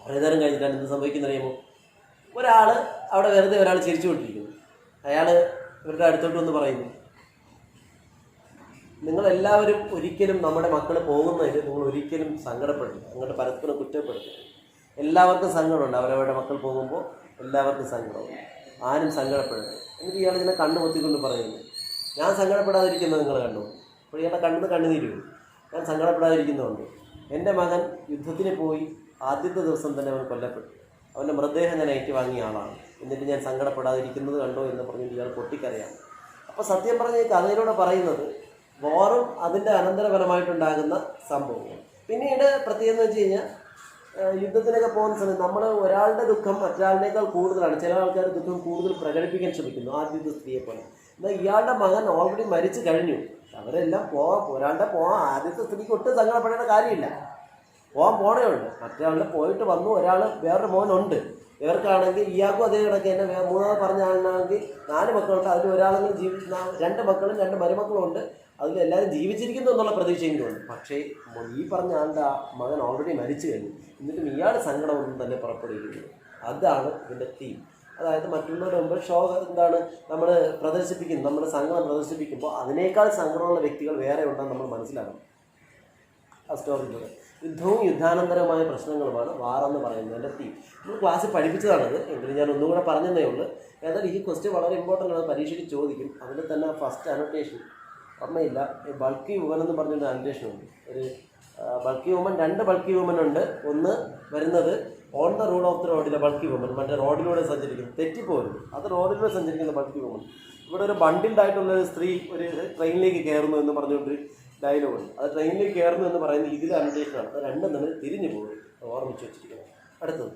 കുറേ നേരം കഴിഞ്ഞിട്ടാണ് എന്ത് സംഭവിക്കുന്നറിയുമോ? ഒരാൾ അവിടെ വെറുതെ ഒരാൾ ചിരിച്ചുകൊണ്ടിരിക്കുന്നു. അയാൾ ഇവരുടെ അടുത്തോട്ട് വന്ന് പറയുന്നു, നിങ്ങളെല്ലാവരും ഒരിക്കലും നമ്മുടെ മക്കൾ പോകുന്നതിൽ നിങ്ങൾ ഒരിക്കലും സങ്കടപ്പെടില്ല, അങ്ങോട്ട് പരസ്പരം കുറ്റപ്പെടുത്തില്ല. എല്ലാവർക്കും സങ്കടമുണ്ട്, അവരവരുടെ മക്കൾ പോകുമ്പോൾ എല്ലാവർക്കും സങ്കടമുണ്ട്, ആരും സങ്കടപ്പെടരുത്. എന്നിട്ട് ഇയാൾ ഇങ്ങനെ കണ്ണു പൊത്തിക്കൊണ്ട് പറയുന്നു, ഞാൻ സങ്കടപ്പെടാതിരിക്കുന്നത് നിങ്ങൾ കണ്ടു. അപ്പോൾ ഇയാളുടെ കണ്ണിന് കണ്ണുനീര് വരും. ഞാൻ സങ്കടപ്പെടാതിരിക്കുന്നുണ്ട്. എൻ്റെ മകൻ യുദ്ധത്തിന് പോയി ആദ്യത്തെ ദിവസം തന്നെ അവൻ കൊല്ലപ്പെട്ടു. അവൻ്റെ മൃതദേഹം ഞാൻ ഏറ്റുവാങ്ങിയ ആളാണ്. എന്നിട്ട് ഞാൻ സങ്കടപ്പെടാതിരിക്കുന്നത് കണ്ടോ എന്ന് പറഞ്ഞിട്ട് ഇയാൾ പൊട്ടിക്കരയാണ്. അപ്പോൾ സത്യം പറഞ്ഞ ഈ കഥയിലൂടെ പറയുന്നത് വാറും അതിൻ്റെ അനന്തരഫലമായിട്ടുണ്ടാകുന്ന സംഭവങ്ങൾ. പിന്നീട് പ്രത്യേകം എന്ന് വെച്ച് കഴിഞ്ഞാൽ യുദ്ധത്തിനൊക്കെ പോകുന്ന സമയത്ത് നമ്മൾ ഒരാളുടെ ദുഃഖം മറ്റൊരാളിനേക്കാൾ കൂടുതലാണ്. ചില ആൾക്കാർ ദുഃഖം കൂടുതൽ പ്രകടിപ്പിക്കാൻ ശ്രമിക്കുന്നു, ആദ്യത്തെ സ്ത്രീയെ പോലെ. എന്നാൽ ഇയാളുടെ മകൻ ഓൾറെഡി മരിച്ചു കഴിഞ്ഞു. അവരെല്ലാം പോകാൻ ആദ്യത്തെ സ്ത്രീക്ക് ഒട്ടും സങ്കടപ്പെടേണ്ട കാര്യമില്ല, പോണേ ഉണ്ട്. മറ്റേ ആളുടെ പോയിട്ട് വന്നു, ഒരാൾ വേറൊരു മോനുണ്ട്. ഇവർക്കാണെങ്കിൽ ഇയാൾക്കും അതേ കണക്ക് തന്നെ മൂന്നാമത് പറഞ്ഞ ആളാണെങ്കിൽ 4 മക്കളുണ്ട്. അതിൽ ഒരാളെങ്കിലും 2 മക്കളും 2 മരുമക്കളും ഉണ്ട്. അതിലെല്ലാവരും ജീവിച്ചിരിക്കുന്നു എന്നുള്ള പ്രതീക്ഷയെങ്കിലും ഉണ്ട്. പക്ഷേ ഈ പറഞ്ഞ ആളുടെ മകൻ ഓൾറെഡി മരിച്ചു കഴിഞ്ഞു. എന്നിട്ടും ഇയാൾ സങ്കടമൊന്നും തന്നെ പുറപ്പെടുവിക്കുന്നത്. അതാണ് ഇതിൻ്റെ തീം. അതായത് മറ്റുള്ളവരുടെ മുമ്പ് എന്താണ് നമ്മൾ പ്രദർശിപ്പിക്കുന്നത്, നമ്മുടെ സങ്കടം പ്രദർശിപ്പിക്കുമ്പോൾ അതിനേക്കാൾ സങ്കടമുള്ള വ്യക്തികൾ വേറെ ഉണ്ടെന്ന് നമ്മൾ മനസ്സിലാക്കണം. ആ സ്റ്റോറിയിലൂടെ യുദ്ധവും യുദ്ധാനന്തരമായ പ്രശ്നങ്ങളുമാണ് വാറെന്ന് പറയുന്നതിൻ്റെ തീം. നമ്മൾ ക്ലാസ്സിൽ പഠിപ്പിച്ചതാണത്, എങ്കിലും ഞാൻ ഒന്നും കൂടെ പറഞ്ഞതേ ഉള്ളൂ. എന്നാൽ ഈ ക്വസ്റ്റ്യൻ വളരെ ഇമ്പോർട്ടൻ്റ് ആണ്, പരീക്ഷയ്ക്ക് ചോദിക്കും. അതിൽ തന്നെ ഫസ്റ്റ് അനോട്ടേഷൻ ഓർമ്മയില്ല, ബൾക്കി വുമൻ എന്ന് പറഞ്ഞൊരു അനോട്ടേഷൻ ഉണ്ട്. ഒരു ബൾക്കി വുമൻ, 2 ബൾക്കി വുമൻ ഉണ്ട്. ഒന്ന് വരുന്നത് on the rule of the റോഡിലെ ബൾക്കി വുമൻ, മറ്റേ റോഡിലൂടെ സഞ്ചരിക്കുന്നു, തെറ്റിപ്പോരുന്നു, അത് റോഡിലൂടെ സഞ്ചരിക്കുന്ന ബൾക്കി വുമൻ. ഇവിടെ ഒരു ബണ്ടിൽഡായിട്ടുള്ളൊരു സ്ത്രീ ഒരു ട്രെയിനിലേക്ക് കയറുന്നു എന്ന് പറഞ്ഞുകൊണ്ട് ഡയലോഗുണ്ട്. അത് ട്രെയിനിലേക്ക് കയറുന്നു എന്ന് പറയുന്നത് ഇതിൽ അനോട്ടേഷനാണ്. അത് രണ്ടും തമ്മിൽ തിരിഞ്ഞു പോകും, ഓർമ്മിച്ച് വെച്ചിരിക്കുന്നത്. അടുത്തത്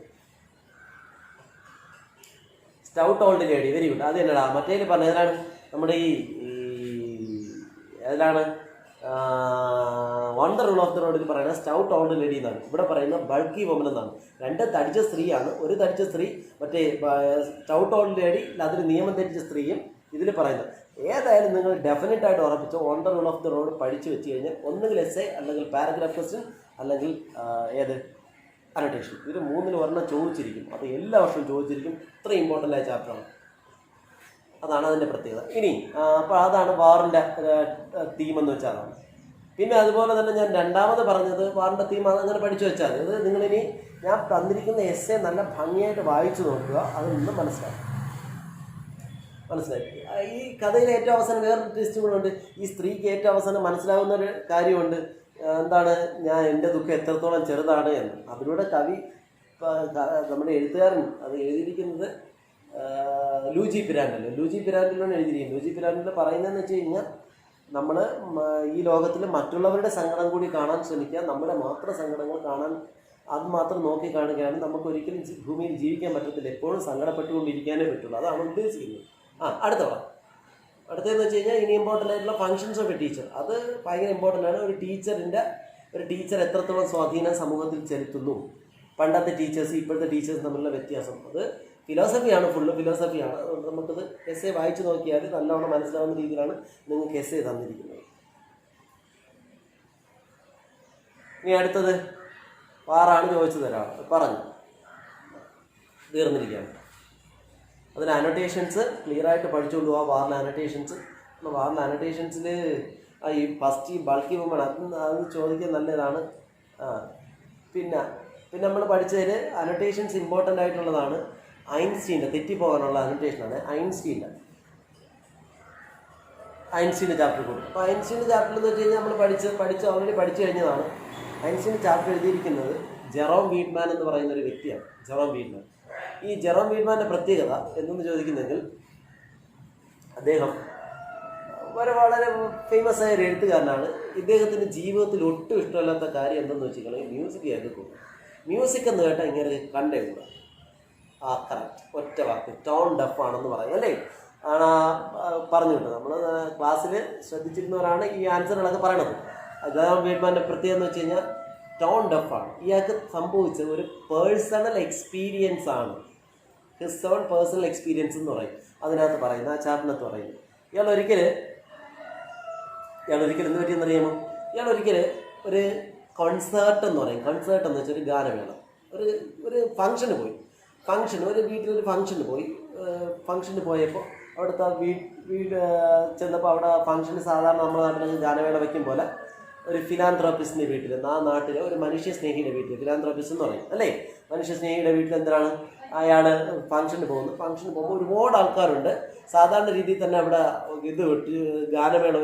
stout old lady, very good. അത് തന്നെടാ മറ്റേ പറഞ്ഞ ഏതാണ്, നമ്മുടെ ഈ ഏതാണ് on the rule of the റോഡിൽ പറയുന്നത് സ്റ്റൗട്ട് ഓൾഡ് ലേഡി എന്നാണ്. ഇവിടെ പറയുന്നത് ബൾക്കി വുമൻ എന്നാണ്. 2 തടിച്ച സ്ത്രീയാണ്. ഒരു തടിച്ച സ്ത്രീ മറ്റേ സ്റ്റൗട്ട് ഓൾഡ് ലേഡി, അതിൽ നിയമം തെറ്റിച്ച സ്ത്രീയും ഇതിൽ പറയുന്നത്. ഏതായാലും നിങ്ങൾ ഡെഫിനറ്റായിട്ട് ഉറപ്പിച്ചോ, on the rule of the road പഠിച്ചു വെച്ച് കഴിഞ്ഞാൽ ഒന്നുകിൽ എസ്സേ, അല്ലെങ്കിൽ പാരഗ്രാഫ് ക്വസ്റ്റ്യൻ, അല്ലെങ്കിൽ അനോട്ടേഷൻ. ഇതിൽ 3-ൽ ഒരെണ്ണം ചോദിച്ചിരിക്കും. അത് എല്ലാ വർഷവും ചോദിച്ചിരിക്കും. ഇത്ര ഇമ്പോർട്ടൻ്റ് ആയ ചാപ്റ്ററാണ്. അതാണ് അതിൻ്റെ പ്രത്യേകത. ഇനി അപ്പോൾ അതാണ് വാറിൻ്റെ തീമെന്ന് വെച്ചാൽ അതാണ്. പിന്നെ അതുപോലെ തന്നെ ഞാൻ രണ്ടാമത് പറഞ്ഞത് വാറിൻ്റെ തീം അങ്ങനെ പഠിച്ചു വെച്ചാൽ അത് നിങ്ങളിനി ഞാൻ തന്നിരിക്കുന്ന എസ്സേ നല്ല ഭംഗിയായിട്ട് വായിച്ചു നോക്കുക, അതൊന്നും മനസ്സിലായി. ഈ കഥയിലെ ഏറ്റവും അവസാനം വേറൊരു ട്വിസ്റ്റ് കൂടെ ഉണ്ട്. ഈ സ്ത്രീക്ക് ഏറ്റവും അവസാനം മനസ്സിലാവുന്നൊരു കാര്യമുണ്ട്. എന്താണ്, എൻ്റെ ദുഃഖം എത്രത്തോളം ചെറുതാണ് എന്ന്. അതിലൂടെ കവി, നമ്മുടെ എഴുത്തുകാരൻ അത് എഴുതിയിരിക്കുന്നത് ലൂജി പിരാൻഡൽ. ലൂജി പിരാൻഡലിലാണ് എഴുതിയിരിക്കുന്നത്. ലൂജി പിരാൻഡൽ പറയുന്നതെന്ന് വെച്ച് കഴിഞ്ഞാൽ നമ്മൾ ഈ ലോകത്തിൽ മറ്റുള്ളവരുടെ സങ്കടം കൂടി കാണാൻ ശ്രമിക്കുക, നമ്മുടെ മാത്രം സങ്കടങ്ങൾ കാണാൻ അത് മാത്രം നോക്കി കാണുകയാണ് നമുക്കൊരിക്കലും ഭൂമിയിൽ ജീവിക്കാൻ പറ്റത്തില്ല. എപ്പോഴും സങ്കടപ്പെട്ടുകൊണ്ടിരിക്കാനേ പറ്റുള്ളൂ. അതാണ് ഉദ്ദേശിക്കുന്നത്. അടുത്തതെന്ന് വെച്ച് കഴിഞ്ഞാൽ ഇനി ഇമ്പോർട്ടൻ്റ് ആയിട്ടുള്ള ഫങ്ഷൻസ് ഓഫ് എ ടീച്ചർ. അത് ഭയങ്കര ഇമ്പോർട്ടൻ്റ് ആണ്. ഒരു ടീച്ചർ എത്രത്തോളം സ്വാധീനം സമൂഹത്തിൽ ചെലുത്തുന്നു, പണ്ടത്തെ ടീച്ചേഴ്സ് ഇപ്പോഴത്തെ ടീച്ചേഴ്സ് തമ്മിലുള്ള വ്യത്യാസം. അത് ഫിലോസഫിയാണ്, ഫുള്ള് ഫിലോസഫിയാണ്. അതുകൊണ്ട് നമുക്കത് എസ്സേ വായിച്ചു നോക്കിയാൽ നല്ലവണ്ണം മനസ്സിലാവുന്ന രീതിയിലാണ് നിങ്ങൾക്ക് എസ്സേ തന്നിരിക്കുന്നത്. ഇനി അടുത്തത് വാറാണ് ചോദിച്ചു തരാം, പറഞ്ഞു തീർന്നിരിക്കുകയാണ്. അതിന് അനോട്ടേഷൻസ് ക്ലിയറായിട്ട് പഠിച്ചുകൊണ്ട് പോവാം. വാറിലെ അനോട്ടേഷൻസ് ഈ ഫസ്റ്റ് ഈ ബൾക്കി വുമൺ അത് ചോദിക്കാൻ നല്ലതാണ്. പിന്നെ നമ്മൾ പഠിച്ചതിൽ അനോട്ടേഷൻസ് ഇമ്പോർട്ടൻ്റ് ആയിട്ടുള്ളതാണ്. ഐൻസ്റ്റീൻ്റെ തെറ്റിപ്പോകാനുള്ള അനോട്ടേഷനാണ് ഐൻസ്റ്റീൻ്റെ ചാപ്റ്റർ കൂടി. അപ്പോൾ ഐൻസ്റ്റീൻ്റെ ചാപ്റ്റർ എന്ന് വെച്ച് കഴിഞ്ഞാൽ നമ്മൾ ഓൾറെഡി പഠിച്ചു കഴിഞ്ഞതാണ്. ഐൻസ്റ്റീൻ്റെ ചാപ്റ്റർ എഴുതിയിരിക്കുന്നത് ജെറോം വീറ്റ്മാൻ എന്ന് പറയുന്ന ഒരു വ്യക്തിയാണ്. ജെറോം വീറ്റ്മാൻ. ഈ ജെറോം വീറ്റ്മാൻ്റെ പ്രത്യേകത എന്തെന്ന് ചോദിക്കുന്നെങ്കിൽ അദ്ദേഹം വളരെ ഫേമസ് ആയ ഒരു എഴുത്തുകാരനാണ്. ഇദ്ദേഹത്തിൻ്റെ ജീവിതത്തിൽ ഒട്ടും ഇഷ്ടമല്ലാത്ത കാര്യം എന്തെന്ന് വെച്ചിട്ടുണ്ടെങ്കിൽ മ്യൂസിക് കേൾക്കും. മ്യൂസിക് എന്ന് കേട്ടാൽ ഇങ്ങനെ കണ്ടേ കൂടാ. കറക്റ്റ്, ഒറ്റ വാക്ക്, ടോൺ ഡഫ് ആണെന്ന് പറയും അല്ലേ, ആണ് പറഞ്ഞു കിട്ടുന്നത്. നമ്മൾ ക്ലാസ്സിൽ ശ്രദ്ധിച്ചിരുന്നവരാണ് ഈ ആൻസറുകളൊക്കെ പറയണത്. ജെറോം വീറ്റ്മാൻ്റെ പ്രത്യേകത എന്ന് വെച്ച് കഴിഞ്ഞാൽ ടോൺ ഡഫാണ്. ഇയാൾക്ക് സംഭവിച്ച ഒരു പേഴ്സണൽ എക്സ്പീരിയൻസ് ആണ്. ഹിസ് ഓൺ പേഴ്സണൽ എക്സ്പീരിയൻസ് എന്ന് പറയും അതിനകത്ത് പറയുന്നത്, ആ ചാപ്റ്ററിനകത്ത് പറയുന്നത്. ഇയാൾ ഒരിക്കൽ എന്ത് പറ്റിയെന്നറിയാമോ? ഇയാൾ ഒരു കൺസേർട്ട് എന്ന് പറയും. കൺസേർട്ട് എന്ന് വെച്ചാൽ ഒരു ഗാനമേള, ഒരു ഫംഗ്ഷന് പോയി. ഒരു വീട്ടിലൊരു ഫംഗ്ഷന് പോയപ്പോൾ അവിടുത്തെ വീട് ചെന്നപ്പോൾ അവിടെ ഫംഗ്ഷന് സാധാരണ നമ്മുടെ നാട്ടിൽ ഗാനമേള വയ്ക്കും പോലെ ഒരു ഫിലാന്ത്രോപ്പിസ്റ്റിൻ്റെ വീട്ടിൽ, ആ നാട്ടിലെ ഒരു മനുഷ്യസ്നേഹിയുടെ വീട്ടിൽ, ഫിലാന്ത്രോപ്പിസ്റ്റ് എന്ന് പറയും അല്ലേ, മനുഷ്യസ്നേഹിയുടെ വീട്ടിൽ എന്താണ് അയാൾ ഫംഗ്ഷന് പോകുമ്പോൾ ഒരുപാട് ആൾക്കാരുണ്ട്. സാധാരണ രീതിയിൽ തന്നെ അവിടെ ഗാനമേള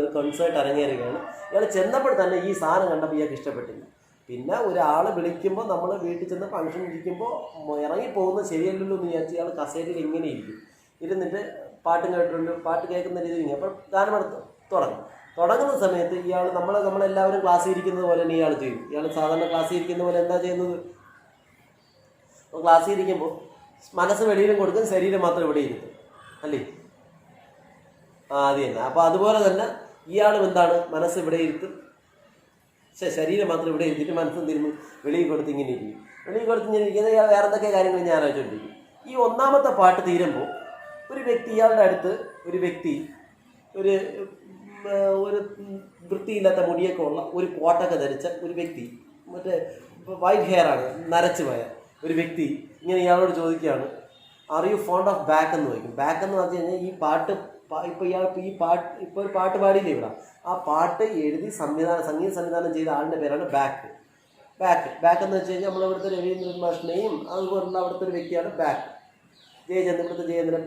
ഒരു കൺസേർട്ട് അരങ്ങേറുകയാണ്. ഇയാൾ ചെന്നപ്പോൾ തന്നെ ഈ സാധനം കണ്ടപ്പോൾ ഇയാൾക്ക് ഇഷ്ടപ്പെട്ടില്ല. പിന്നെ ഒരാൾ വിളിക്കുമ്പോൾ നമ്മൾ വീട്ടിൽ ചെന്ന് ഫംഗ്ഷൻ ഇരിക്കുമ്പോൾ ഇറങ്ങിപ്പോകുന്നത് ശരിയല്ലല്ലോ എന്ന് വിചാരിച്ച് ഇയാൾ കസേരയിൽ ഇങ്ങനെ ഇരുന്നിട്ട് പാട്ട് കേൾക്കുന്ന രീതിയിൽ അപ്പോൾ ഗാനമേള തുടങ്ങുന്ന സമയത്ത് ഇയാൾ നമ്മളെല്ലാവരും ക്ലാസ്സിൽ ഇരിക്കുന്നത് പോലെ തന്നെ ഇയാൾ ചെയ്യും. ഇയാൾ സാധാരണ ക്ലാസ്സിൽ ഇരിക്കുന്ന പോലെ എന്താ ചെയ്യുന്നത്? ക്ലാസ്സിൽ ഇരിക്കുമ്പോൾ മനസ്സ് വെളിയിലും കൊടുക്കും, ശരീരം മാത്രം ഇവിടെ ഇരിക്കും അല്ലേ. അത് തന്നെ. അപ്പോൾ അതുപോലെ തന്നെ ഇയാളും എന്താണ്, മനസ്സ് ഇവിടെ ഇരുത്തും, ശരീരം മാത്രം ഇവിടെ ഇരുത്തിയിട്ട് മനസ്സും തിരുമ്പും വെളിയിൽ കൊടുത്ത് ഇങ്ങനെ ഇരിക്കും. വെളിയിൽ കൊടുത്ത് ഇങ്ങനെ ഇരിക്കുന്നത് ഇയാൾ വേറെ എന്തൊക്കെ കാര്യങ്ങൾ ഞാൻ ആലോചിച്ചുകൊണ്ടിരിക്കും. ഈ ഒന്നാമത്തെ പാട്ട് തീരുമ്പോൾ ഒരു വ്യക്തി, ഇയാളുടെ അടുത്ത് ഒരു വ്യക്തി, ഒരു ഒരു വൃത്തിയില്ലാത്ത മുടിയൊക്കെ ഉള്ള ഒരു കോട്ടൊക്കെ ധരിച്ച ഒരു വ്യക്തി, മറ്റേ വൈറ്റ് ഹെയർ ആണ്, നരച്ചു പോയ ഒരു വ്യക്തി ഇങ്ങനെ ഇയാളോട് ചോദിക്കുകയാണ്, are you fond of back എന്ന് ചോദിക്കും. ബാക്ക് എന്ന് പറഞ്ഞു കഴിഞ്ഞാൽ ഈ പാട്ട് ഇപ്പോൾ ഇയാൾ ഇപ്പോൾ ഒരു പാട്ട് പാടിയില്ലേ ഇവിടെ, ആ പാട്ട് എഴുതി സംഗീത സംവിധാനം ചെയ്ത ആളിൻ്റെ പേരാണ് ബാക്ക്. എന്ന് വെച്ച് കഴിഞ്ഞാൽ നമ്മളിവിടുത്തെ രവീന്ദ്രൻ മാഷിനെയും അതുപോലുള്ള അവിടുത്തെ ഒരു വ്യക്തിയാണ് ബാക്ക്. ഇവിടുത്തെ ജയചന്ദ്രൻ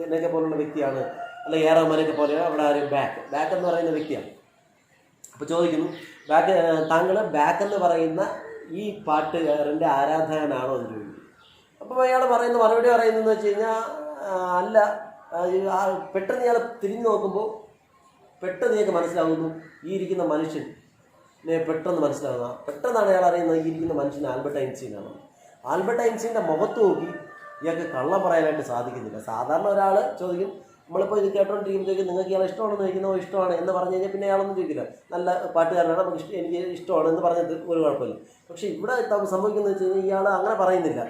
എന്നൊക്കെ പോലുള്ള വ്യക്തിയാണ്, അല്ല എ റഹ്മാനൊക്കെ പോലെയാണ് അവിടെ ആരും ബാക്ക് എന്ന് പറയുന്ന വ്യക്തിയാണ്. അപ്പോൾ ചോദിക്കുന്നു, താങ്കൾ ബാക്ക് എന്ന് പറയുന്ന ഈ പാട്ടുകാരൻ്റെ ആരാധകനാണോ എന്ന് ചോദിക്കും. അപ്പോൾ അയാൾ പറയുന്ന മറുപടി പറയുന്നതെന്ന് വെച്ച് കഴിഞ്ഞാൽ അല്ല. പെട്ടെന്ന് ഇയാൾ തിരിഞ്ഞു നോക്കുമ്പോൾ പെട്ടെന്ന് ഇയാൾക്ക് മനസ്സിലാകുന്നു ഈ ഇരിക്കുന്ന മനുഷ്യൻ പെട്ടെന്നാണ് അയാൾ അറിയുന്നത് ഈ ഇരിക്കുന്ന മനുഷ്യൻ ആൽബർട്ട് ഐൻസ്റ്റീനാണ്. ആൽബർട്ട് ഐൻസ്റ്റീൻ്റെ മുഖത്ത് നോക്കി ഇയാൾക്ക് കള്ളം പറയാനായിട്ട് സാധിക്കുന്നില്ല. സാധാരണ ഒരാൾ ചോദിക്കും, നമ്മളിപ്പോൾ ഇത് കേട്ടോണ്ടിരിക്കുമ്പോഴേക്കും നിങ്ങൾക്ക് ഇയാൾ ഇഷ്ടമാണെന്ന് ചോദിക്കുന്നോ ഇഷ്ടമാണ് എന്ന് പറഞ്ഞു കഴിഞ്ഞാൽ പിന്നെ അയാളൊന്നും ചോദിക്കില്ല, നല്ല പാട്ടുകാരനാണ്, നമുക്ക് എനിക്ക് ഇഷ്ടമാണ് എന്ന് പറഞ്ഞത് ഒരു കുഴപ്പമില്ല. പക്ഷേ ഇവിടെ സംഭവിക്കുന്നത് വെച്ച് കഴിഞ്ഞാൽ ഇയാൾ അങ്ങനെ പറയുന്നില്ല.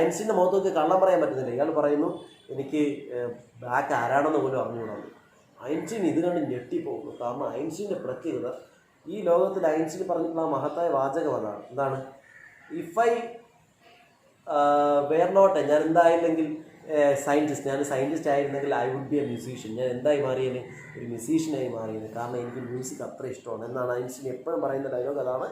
ഐൻസ്റ്റീൻ്റെ മുഖത്തൊക്കെ കള്ളം പറയാൻ പറ്റുന്നില്ല. ഇയാൾ പറയുന്നു, എനിക്ക് ബാക്ക് ആരാണെന്ന് പോലും അറിഞ്ഞുകൂടാണ്. ഐൻസ്റ്റീൻ ഇത് കണ്ട് ഞെട്ടിപ്പോകുന്നു. കാരണം ഐൻസ്റ്റീൻ്റെ പ്രത്യേകത, ഈ ലോകത്തിൽ ഐൻസ്റ്റീൻ പറഞ്ഞിട്ടുള്ള മഹത്തായ വാചകം അതാണ്. എന്താണ്? ഇഫ് ഐ വെയർ നോട്ട്, ഞാൻ എന്തായില്ലെങ്കിൽ സയൻറ്റിസ്റ്റ്, ഞാൻ സയൻറ്റിസ്റ്റ് ആയിരുന്നെങ്കിൽ I would be A musician, ഞാൻ എന്തായി മാറിയേനെ, ഒരു മ്യൂസീഷ്യനായി മാറിയേനെ, കാരണം എനിക്ക് മ്യൂസിക് അത്ര ഇഷ്ടമാണ് എന്നാണ് ഐൻസ്റ്റീൻ എപ്പോഴും പറയുന്ന ഡയലോഗ്. അതാണ്,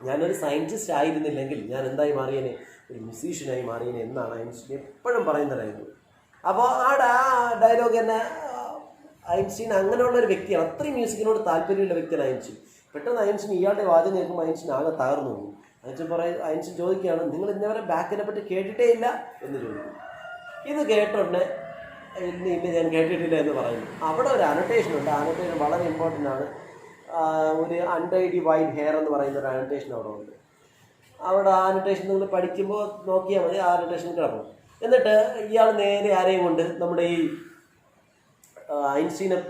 ഞാനൊരു സയൻറ്റിസ്റ്റ് ആയിരുന്നില്ലെങ്കിൽ ഞാൻ എന്തായി മാറിയേനെ, ഒരു മ്യൂസീഷ്യനായി മാറിയേനെ എന്നാണ് ഐൻസ്റ്റീൻ എപ്പോഴും പറയുന്ന ഡയലോഗ്. അപ്പോൾ ആ ഡയലോഗ് തന്നെ ഐൻസ്റ്റീൻ അങ്ങനെയുള്ളൊരു വ്യക്തിയാണ്, അത്രയും മ്യൂസിക്കിനോട് താല്പര്യമുള്ള വ്യക്തിയാണ് ഐൻസ്റ്റീൻ. പെട്ടെന്ന് ഐൻസ്റ്റീൻ ഇയാളുടെ വാദം കേൾക്കുമ്പോൾ ഐൻസ്റ്റീൻ ആകെ തകർന്നു പോകും. ഐൻസ്റ്റീൻ ചോദിക്കുകയാണ്, നിങ്ങൾ ഇന്നവരെ ബാക്കിനെ പറ്റി കേട്ടിട്ടേ ഇല്ല എന്ന് ചോദിക്കും. ഇത് കേട്ടോണ്ടേ ഇല്ല ഞാൻ കേട്ടിട്ടില്ല എന്ന് പറയുന്നു. അവിടെ ഒരു അനോട്ടേഷൻ ഉണ്ട്. അനോട്ടേഷൻ വളരെ ഇമ്പോർട്ടൻ്റ് ആണ്. ഒരു അൺടൈഡി വൈറ്റ് ഹെയർ എന്ന് പറയുന്ന ഒരു അനോട്ടേഷൻ അവിടെ ഉണ്ട്. അവിടെ അനോട്ടേഷൻ നിങ്ങൾ പഠിക്കുമ്പോൾ നോക്കിയാൽ മതി, ആ അനോട്ടേഷൻ കിടക്കും. എന്നിട്ട് ഇയാൾ നേരെ ആരെയും കൊണ്ട് നമ്മുടെ ഈ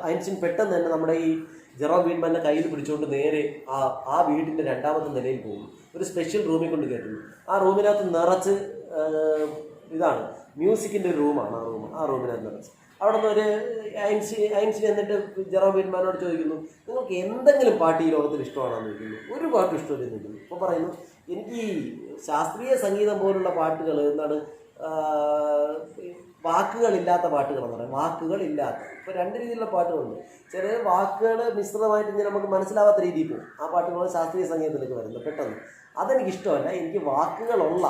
ഐൻസ്റ്റീൻ പെട്ടെന്ന് തന്നെ നമ്മുടെ ഈ ജെറോം വീറ്റ്മാൻ്റെ കയ്യിൽ പിടിച്ചുകൊണ്ട് നേരെ ആ വീടിൻ്റെ രണ്ടാമത്തെ നിലയിൽ പോകും. ഒരു സ്പെഷ്യൽ റൂമിൽ കൊണ്ട് കയറ്റുന്നു. ആ റൂമിനകത്ത് നിറച്ച് ഇതാണ് മ്യൂസിക്കിൻ്റെ ഒരു റൂമാണ്. ആ റൂമിനകത്ത് നിറച്ച് അവിടെ നിന്ന് ഒരു ഐൻസ്റ്റീൻ എന്നിട്ട് ജെറോം വീറ്റ്മാനോട് ചോദിക്കുന്നു, നിങ്ങൾക്ക് എന്തെങ്കിലും പാട്ട് ഈ ലോകത്തിൽ ഇഷ്ടമാണെന്ന് ചോദിക്കുന്നു. ഒരു പാട്ടും ഇഷ്ടമില്ലെന്ന് ചോദിക്കുന്നു. അപ്പോൾ പറയുന്നു, എനിക്ക് ഈ ശാസ്ത്രീയ സംഗീതം പോലുള്ള പാട്ടുകൾ എന്താണ്, വാക്കുകളില്ലാത്ത പാട്ടുകളെന്ന് പറയും. വാക്കുകളില്ലാത്ത ഇപ്പോൾ രണ്ട് രീതിയിലുള്ള പാട്ടുകളുണ്ട്. ചില വാക്കുകൾ മിശ്രിതമായിട്ട് ഇങ്ങനെ നമുക്ക് മനസ്സിലാവാത്ത രീതിയിൽ പോകും. ആ പാട്ടുകൾ ശാസ്ത്രീയ സംഗീതത്തിലേക്ക് വരുന്നത് പെട്ടെന്ന് അതെനിക്കിഷ്ടമല്ല, എനിക്ക് വാക്കുകളുള്ള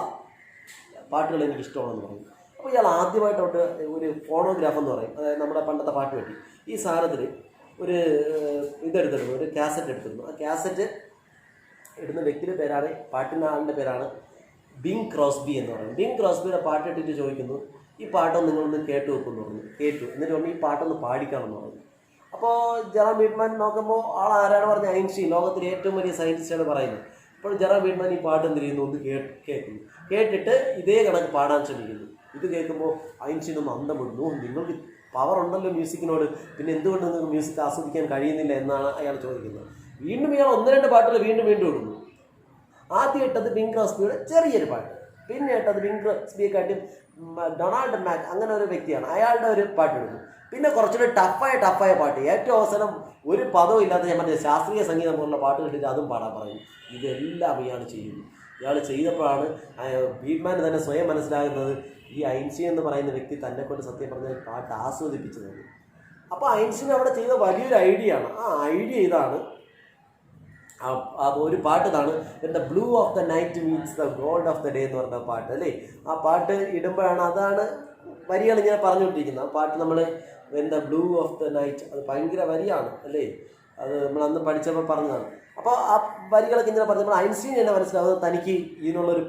പാട്ടുകൾ എനിക്കിഷ്ടമാണെന്ന് പറയും. അപ്പോൾ ഇയാൾ ആദ്യമായിട്ടോട്ട് ഒരു ഫോണോഗ്രാഫ് എന്ന് പറയും, അതായത് നമ്മുടെ പണ്ടത്തെ പാട്ട് വെട്ടി, ഈ സാധനത്തിൽ ഒരു ഇതെടുത്തിരുന്നു, ഒരു കാസറ്റ് എടുത്തിരുന്നു. ആ കാസറ്റ് ഇടുന്ന വ്യക്തിയുടെ പേരാണ്, പാട്ടിൻ്റെ ആളിൻ്റെ പേരാണ് ബിങ് ക്രോസ്ബി എന്ന് പറയുന്നത്. ബിങ് ക്രോസ്ബിയുടെ പാട്ട് ഇട്ടിട്ട് ചോദിക്കുന്നു, ഈ പാട്ടൊന്ന് നിങ്ങളൊന്ന് കേട്ട് വെക്കുമെന്ന് പറഞ്ഞു. കേട്ടു. എന്നിട്ട് പറഞ്ഞു, ഈ പാട്ടൊന്ന് പാടിക്കാമെന്ന് പറഞ്ഞു. അപ്പോൾ ജെറോം വീറ്റ്മാൻ നോക്കുമ്പോൾ ആരാണ് പറഞ്ഞ ഐൻസ്റ്റീൻ, ലോകത്തിലെ ഏറ്റവും വലിയ സയൻറ്റിസ്റ്റാണ് പറയുന്നത്. അപ്പോൾ ജെറോം വീറ്റ്മാൻ ഈ പാട്ട് എന്ത് ചെയ്യുന്നു, ഒന്ന് കേൾക്കുന്നു. കേട്ടിട്ട് ഇതേ കണക്ക് പാടാൻ ശ്രമിക്കുന്നു. ഇത് കേൾക്കുമ്പോൾ ഐൻസ്റ്റീൻ ഒന്ന് അന്തം വിടുന്നു. നിങ്ങൾക്ക് പവർ ഉണ്ടല്ലോ മ്യൂസിക്കിനോട്, പിന്നെ എന്തുകൊണ്ട് നിങ്ങൾക്ക് മ്യൂസിക് ആസ്വദിക്കാൻ കഴിയുന്നില്ല എന്നാണ് അയാൾ ചോദിക്കുന്നത്. വീണ്ടും ഇയാൾ ഒന്ന് രണ്ട് പാട്ടുകൾ വീണ്ടും ഇടുന്നു. ആദ്യം ഇട്ടത് ബിങ് ക്രോസ്ബിയുടെ ചെറിയൊരു പാട്ട്, പിന്നെ ഇട്ടത് ബിങ് ക്രോസ്ബിയെക്കാട്ടും ഡൊണാൾഡ് മാക് അങ്ങനെ ഒരു വ്യക്തിയാണ്, അയാളുടെ ഒരു പാട്ട് ഇടുന്നു. പിന്നെ കുറച്ചുകൂടി ടഫായ പാട്ട്, ഏറ്റവും അവസാനം ഒരു പദവും ഇല്ലാത്ത ഞാൻ പറഞ്ഞ ശാസ്ത്രീയ സംഗീതം പോലുള്ള പാട്ട് കിട്ടിയിട്ട് അതും പാടാൻ പറയും. ഇതെല്ലാം ഇയാൾ ചെയ്യുന്നു. ഇയാൾ ചെയ്തപ്പോഴാണ് വീറ്റ്മാന് തന്നെ സ്വയം മനസ്സിലാകുന്നത്, ഈ ഐൻസ്റ്റീൻ എന്ന് പറയുന്ന വ്യക്തി തന്നെ കൊണ്ട് സത്യം പറഞ്ഞാൽ പാട്ട് ആസ്വദിപ്പിച്ചത്. അപ്പോൾ ഐൻസ്റ്റീൻ അവിടെ ചെയ്ത വലിയൊരു ഐഡിയ ആണ്. ആ ഐഡിയ ഇതാണ്, ഒരു പാട്ട് ഇതാണ്, the blue of the night means the gold of the day എന്ന് പറഞ്ഞ പാട്ട് അല്ലേ. ആ പാട്ട് ഇടുമ്പോഴാണ്, അതാണ് വരികൾ ഇങ്ങനെ പറഞ്ഞുകൊണ്ടിരിക്കുന്നത്. ആ പാട്ട് നമ്മൾ the blue of the night, അത് ഭയങ്കര വരിയാണ് അല്ലേ, അത് നമ്മൾ അന്ന് പഠിച്ചപ്പോൾ പറഞ്ഞതാണ്. അപ്പോൾ ആ വരികളൊക്കെ ഇങ്ങനെ പറഞ്ഞപ്പോൾ ഐൻസ്റ്റീൻ എന്നെ മനസ്സിലാവുന്നത് തനിക്ക് ഇതിനുള്ളൊരു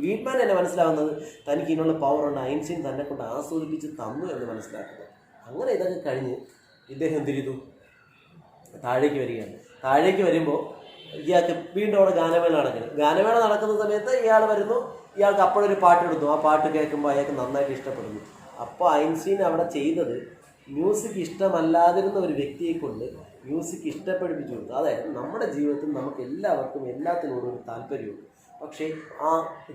വീറ്റ്മാൻ എന്നെ മനസ്സിലാവുന്നത് തനിക്ക് ഇതിനുള്ള പവറുണ്ട്, ഐൻസ്റ്റീൻ തന്നെ കൊണ്ട് ആസ്വദിപ്പിച്ച് തന്നു എന്ന് മനസ്സിലാക്കുന്നത്. അങ്ങനെ ഇതൊക്കെ കഴിഞ്ഞ് ഇദ്ദേഹം എന്ത് ചെയ്തു, താഴേക്ക് വരികയാണ്. താഴേക്ക് വരുമ്പോൾ ഇയാൾക്ക് വീണ്ടും അവിടെ ഗാനമേള നടക്കുന്ന സമയത്ത് ഇയാൾ വരുന്നു. ഇയാൾക്ക് അപ്പോഴൊരു പാട്ട് ഇടുന്നു. ആ പാട്ട് കേൾക്കുമ്പോൾ അയാൾക്ക് നന്നായിട്ട് ഇഷ്ടപ്പെടുന്നു. ആ അപ്പോൾ ഐൻസ്റ്റീൻ അവിടെ ചെയ്തത് മ്യൂസിക് ഇഷ്ടമല്ലാതിരുന്ന ഒരു വ്യക്തിയെ കൊണ്ട് മ്യൂസിക് ഇഷ്ടപ്പെടുപ്പിച്ചു കൊടുത്തു. അതായത് നമ്മുടെ ജീവിതത്തിൽ നമുക്ക് എല്ലാവർക്കും എല്ലാത്തിനോടും ഒരു താല്പര്യമുണ്ട്. പക്ഷേ ആ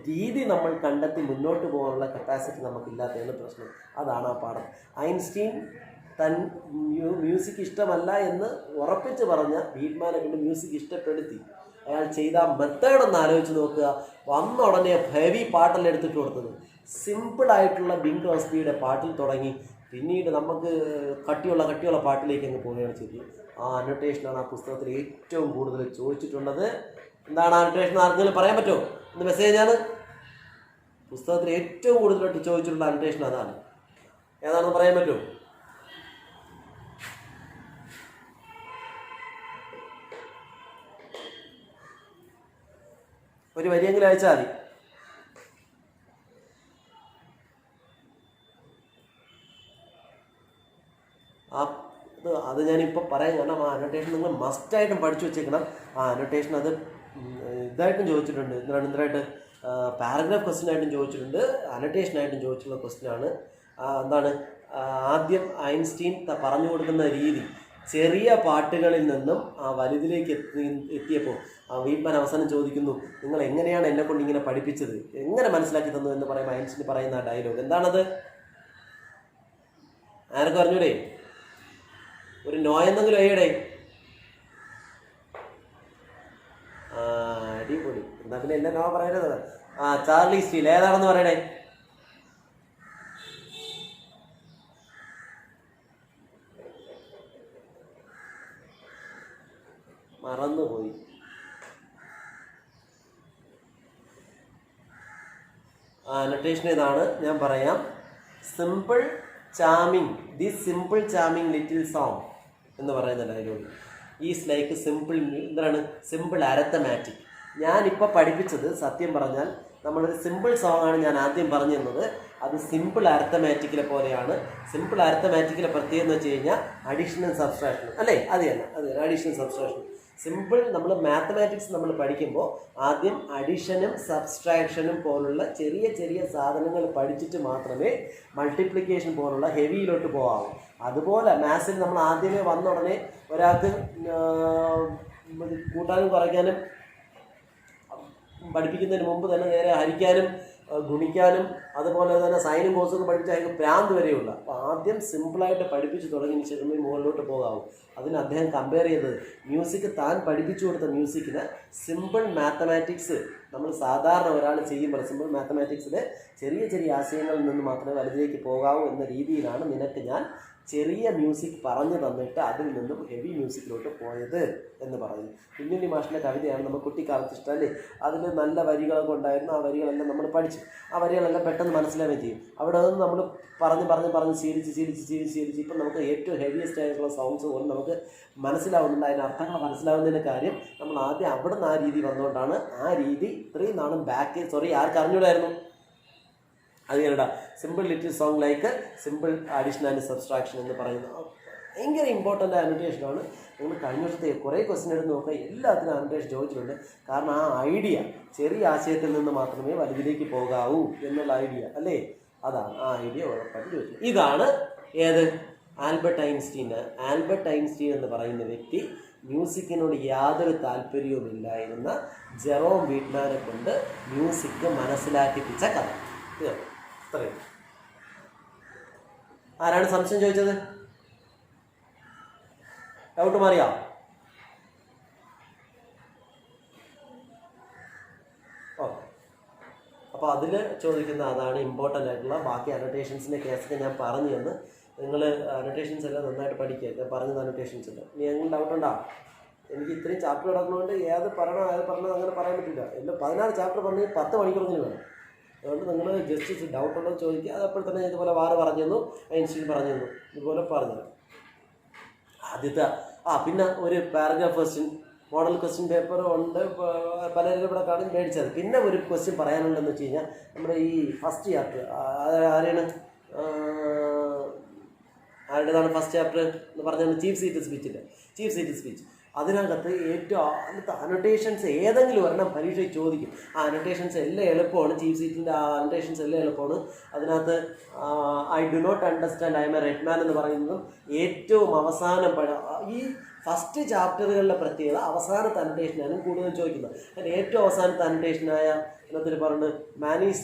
രീതി നമ്മൾ കണ്ടെത്തി മുന്നോട്ട് പോകാനുള്ള കപ്പാസിറ്റി നമുക്കില്ലാത്തതാണ് പ്രശ്നം. അതാണ് ആ പാഠം. ഐൻസ്റ്റീൻ മ്യൂസിക് ഇഷ്ടമല്ല എന്ന് ഉറപ്പിച്ച് പറഞ്ഞ വീറ്റ്മാനെ കൊണ്ട് മ്യൂസിക് ഇഷ്ടപ്പെടുത്തി. അയാൾ ചെയ്ത ആ മെത്തേഡൊന്ന് ആലോചിച്ച് നോക്കുക. വന്ന ഉടനെ ഹെവി പാട്ടെല്ലാം എടുത്തിട്ട് കൊടുത്തത് സിമ്പിളായിട്ടുള്ള ബിങ് ക്രോസ്ബിയുടെ പാട്ടിൽ തുടങ്ങി പിന്നീട് നമുക്ക് കട്ടിയുള്ള പാട്ടിലേക്ക് അങ്ങ് പോവുകയാണ് ചെയ്തത്. ആ അനോട്ടേഷനാണ് ആ പുസ്തകത്തിൽ ഏറ്റവും കൂടുതൽ ചോദിച്ചിട്ടുള്ളത്. എന്താണ് അനോട്ടേഷൻ ആർക്കെങ്കിലും പറയാൻ പറ്റുമോ? ഇന്ന് മെസ്സേജാണ്. പുസ്തകത്തിൽ ഏറ്റവും കൂടുതലായിട്ട് ചോദിച്ചിട്ടുള്ള അനോട്ടേഷൻ അതാണ്. ഏതാണെന്ന് പറയാൻ പറ്റുമോ? ഒരു വരിയെങ്കിലും അയച്ചാൽ മതി. അത് ഞാനിപ്പോൾ പറയാം. കാരണം ആ അനോട്ടേഷൻ നിങ്ങൾ മസ്റ്റായിട്ടും പഠിച്ചു വെച്ചേക്കണം. ആ അനോട്ടേഷൻ അത് ഇതായിട്ടും ചോദിച്ചിട്ടുണ്ട്. എന്തിനായിട്ട് പാരഗ്രാഫ് ക്വസ്റ്റ്യനായിട്ടും ചോദിച്ചിട്ടുണ്ട്, അനോട്ടേഷനായിട്ടും ചോദിച്ചിട്ടുള്ള ക്വസ്റ്റ്യനാണ്. എന്താണ് ആദ്യം ഐൻസ്റ്റീൻ പറഞ്ഞു കൊടുക്കുന്ന രീതി ചെറിയ പാട്ടുകളിൽ നിന്നും ആ വലുതിലേക്ക് എത്തിയപ്പോൾ വീറ്റ്മാൻ അവസാനം ചോദിക്കുന്നു, നിങ്ങൾ എങ്ങനെയാണ് എന്നെ കൊണ്ട് ഇങ്ങനെ പഠിപ്പിച്ചത്, എങ്ങനെ മനസ്സിലാക്കി തന്നു എന്ന് പറയുമ്പോൾ ഐൻസ്റ്റീൻ പറയുന്ന ഡയലോഗ് എന്താണത്? ആരൊക്കെ അറിഞ്ഞൂടെ? ഒരു നോ എന്നെങ്കിലും അയ്യടെ. അടിപൊളി. എന്നാ പിന്നെ എല്ലാം നോ പറയരുത്. ചാർലി സ്റ്റീൽ ഏതാണെന്ന് പറയണേ. മറന്നുപോയി. അനോട്ടേഷൻ ഇതാണ്, ഞാൻ പറയാം. Simple charming, this simple charming little song എന്ന് പറയുന്ന ഡയലോഗ് ഈസ് ലൈക്ക് സിമ്പിൾ. എന്താണ് സിമ്പിൾ അരത്തമാറ്റിക്? ഞാനിപ്പോൾ പഠിപ്പിച്ചത് സത്യം പറഞ്ഞാൽ നമ്മളൊരു സിമ്പിൾ സോങ് ആണ് ഞാൻ ആദ്യം പറഞ്ഞു തന്നത്. അത് സിമ്പിൾ അരത്തമാറ്റിക്കിലെ പോലെയാണ്. സിമ്പിൾ അരത്തമാറ്റിക്കിലെ പ്രത്യേകത എന്ന് വെച്ച് കഴിഞ്ഞാൽ അഡീഷണൽ സബ്സ്ട്രാക്ഷൻ അല്ലേ? അത് തന്നെ അഡീഷണൽ സബ്സ്ട്രാക്ഷൻ. സിമ്പിൾ നമ്മൾ മാത്തമാറ്റിക്സ് നമ്മൾ പഠിക്കുമ്പോൾ ആദ്യം അഡിഷനും സബ്സ്ട്രാക്ഷനും പോലുള്ള ചെറിയ ചെറിയ സാധനങ്ങൾ പഠിച്ചിട്ട് മാത്രമേ മൾട്ടിപ്ലിക്കേഷൻ പോലുള്ള ഹെവിയിലോട്ട് പോകാവൂ. അതുപോലെ മാത്സിൽ നമ്മൾ ആദ്യമേ വന്ന ഉടനെ ഒരാൾക്ക് കൂട്ടാനും കുറയ്ക്കാനും പഠിപ്പിക്കുന്നതിന് മുമ്പ് തന്നെ നേരെ ഹരിക്കാനും ഗുണിക്കാനും അതുപോലെ തന്നെ സൈനും കോസൊക്കെ പഠിപ്പിച്ചാൽ അതിന് പ്രാന്ത് വരെയുള്ള. അപ്പോൾ ആദ്യം സിമ്പിളായിട്ട് പഠിപ്പിച്ച് തുടങ്ങിയ ശേഷമേ മുകളിലോട്ട് പോകാവൂ. അതിന് അദ്ദേഹം കമ്പയർ ചെയ്തത് മ്യൂസിക് താൻ പഠിപ്പിച്ചു കൊടുത്ത മ്യൂസിക്കിന് സിമ്പിൾ മാത്തമാറ്റിക്സ് നമ്മൾ സാധാരണ ഒരാൾ ചെയ്യുമ്പോൾ സിമ്പിൾ മാത്തമാറ്റിക്സിൽ ചെറിയ ചെറിയ ആശയങ്ങളിൽ നിന്ന് മാത്രമേ വലുതിലേക്ക് പോകാവൂ എന്ന രീതിയിലാണ് നിനക്ക് ഞാൻ ചെറിയ മ്യൂസിക് പറഞ്ഞു തന്നിട്ട് അതിൽ നിന്നും ഹെവി മ്യൂസിക്കിലോട്ട് പോയത് എന്ന് പറയുന്നു. കുഞ്ഞുണ്ണി മാഷിൻ്റെ കവിതയാണ് നമുക്ക് കുട്ടിക്കാലത്ത് ഇഷ്ടമല്ലേ? അതിൽ നല്ല വരികളൊക്കെ ഉണ്ടായിരുന്നു. ആ വരികളെല്ലാം നമ്മൾ പഠിച്ചു. ആ വരികളെല്ലാം പെട്ടെന്ന് മനസ്സിലാവുകയും ചെയ്യും. അവിടെ നിന്ന് നമ്മൾ പറഞ്ഞ് ശീലിച്ച് ഇപ്പം നമുക്ക് ഏറ്റവും ഹെവിയസ്റ്റ് ആയിട്ടുള്ള സോങ്സ് പോലും നമുക്ക് മനസ്സിലാവുന്നുണ്ട്. അതിന് അർത്ഥങ്ങൾ മനസ്സിലാവുന്നതിൻ്റെ കാര്യം നമ്മൾ ആദ്യം അവിടെ നിന്ന് ആ രീതി വന്നുകൊണ്ടാണ്. ആ രീതി ഇത്രയും നാളും ആർക്ക് അറിഞ്ഞൂടായിരുന്നു? അത് കേട്ടാ simple little song like simple addition and subtraction എന്ന് പറയുന്നത് ഭയങ്കര ഇമ്പോർട്ടൻ്റ് അനോട്ടേഷനാണ്. നിങ്ങൾ കഴിഞ്ഞ വർഷത്തെ കുറേ ക്വസ്റ്റ്യൻ എടുത്ത് നോക്കുക, എല്ലാത്തിനും അനോട്ടേഷൻ ചോദിച്ചിട്ടുണ്ട്. കാരണം ആ ഐഡിയ ചെറിയ ആശയത്തിൽ നിന്ന് മാത്രമേ വലുതിലേക്ക് പോകാവൂ എന്നുള്ള ഐഡിയ അല്ലേ? അതാണ് ആ ഐഡിയ ഉറപ്പായിട്ട് ചോദിച്ചത്. ഇതാണ് ഏത് ആൽബർട്ട് ഐൻസ്റ്റീൻ. ആൽബർട്ട് ഐൻസ്റ്റീൻ എന്ന് പറയുന്ന വ്യക്തി മ്യൂസിക്കിനോട് യാതൊരു താല്പര്യവുമില്ലായിരുന്ന ജെറോം വീറ്റ്മാനെ കൊണ്ട് മ്യൂസിക് മനസ്സിലാക്കിപ്പിച്ച കഥ. ഇത്രയും. ആരാണ് സംശയം ചോദിച്ചത്? ഡൗട്ട് മാറിയോ? ഓക്കെ. അപ്പോൾ അതിൽ ചോദിക്കുന്ന അതാണ് ഇമ്പോർട്ടൻ്റ് ആയിട്ടുള്ള. ബാക്കി അനോട്ടേഷൻസിൻ്റെ കേസൊക്കെ ഞാൻ പറഞ്ഞു തന്ന് നിങ്ങൾ അനോട്ടേഷൻസ് എല്ലാം നന്നായിട്ട് പഠിക്കുക. ഞാൻ പറഞ്ഞത് അനോട്ടേഷൻസ് എല്ലാം. ഇനി ഞങ്ങൾ ഡൗട്ട് ഉണ്ടോ? എനിക്ക് ഇത്രയും ചാപ്റ്റർ കിടക്കുന്നതുകൊണ്ട് ഏത് പറയണം അങ്ങനെ പറയാൻ പറ്റില്ല. എല്ലാം 16 ചാപ്റ്റർ പറഞ്ഞ് 10 മണിക്കൂറെങ്കിലും വേണം. അതുകൊണ്ട് നിങ്ങൾ ജസ്റ്റ് ഡൗട്ട് ഉണ്ടോ ചോദിക്കുക. അത് അപ്പോൾ തന്നെ ഇതുപോലെ പറഞ്ഞു തന്നു, ഐൻസ്റ്റീൻ പറഞ്ഞു തന്നു, ഇതുപോലെ പറഞ്ഞു. ആദ്യത്തെ പിന്നെ ഒരു paragraph question model question paper ഉണ്ട്, പലരും ഇവിടെ കാണും മേടിച്ചത്. പിന്നെ ഒരു ക്വസ്റ്റ്യൻ പറയാനുണ്ടെന്ന് വെച്ച് കഴിഞ്ഞാൽ നമ്മുടെ ഈ ഫസ്റ്റ് ചാപ്റ്റർ ആരുടേതാണ് ഫസ്റ്റ് ചാപ്റ്റർ എന്ന് പറഞ്ഞാൽ ചീഫ് സീറ്റ് സ്പീച്ച്. അതിനകത്ത് ഏറ്റവും അനോട്ടേഷൻസ് ഏതെങ്കിലും ഒരെണ്ണം പരീക്ഷയിൽ ചോദിക്കും. ആ അനോട്ടേഷൻസ് എല്ലാം എളുപ്പമാണ്. ചീഫ് സീറ്റിൻ്റെ ആ അനോട്ടേഷൻസ് എല്ലാം എളുപ്പമാണ്. അതിനകത്ത് I do not understand I am a red man എന്ന് പറയുന്നതും ഏറ്റവും അവസാനം ഈ ഫസ്റ്റ് ചാപ്റ്ററുകളിലെ പ്രത്യേകത അവസാനത്തെ അനോട്ടേഷനാണ് കൂടുതൽ ചോദിക്കുന്നത്. അതിന് ഏറ്റവും അവസാനത്തെ അനോട്ടേഷനായ ഇതിനകത്തിൽ പറഞ്ഞ് man is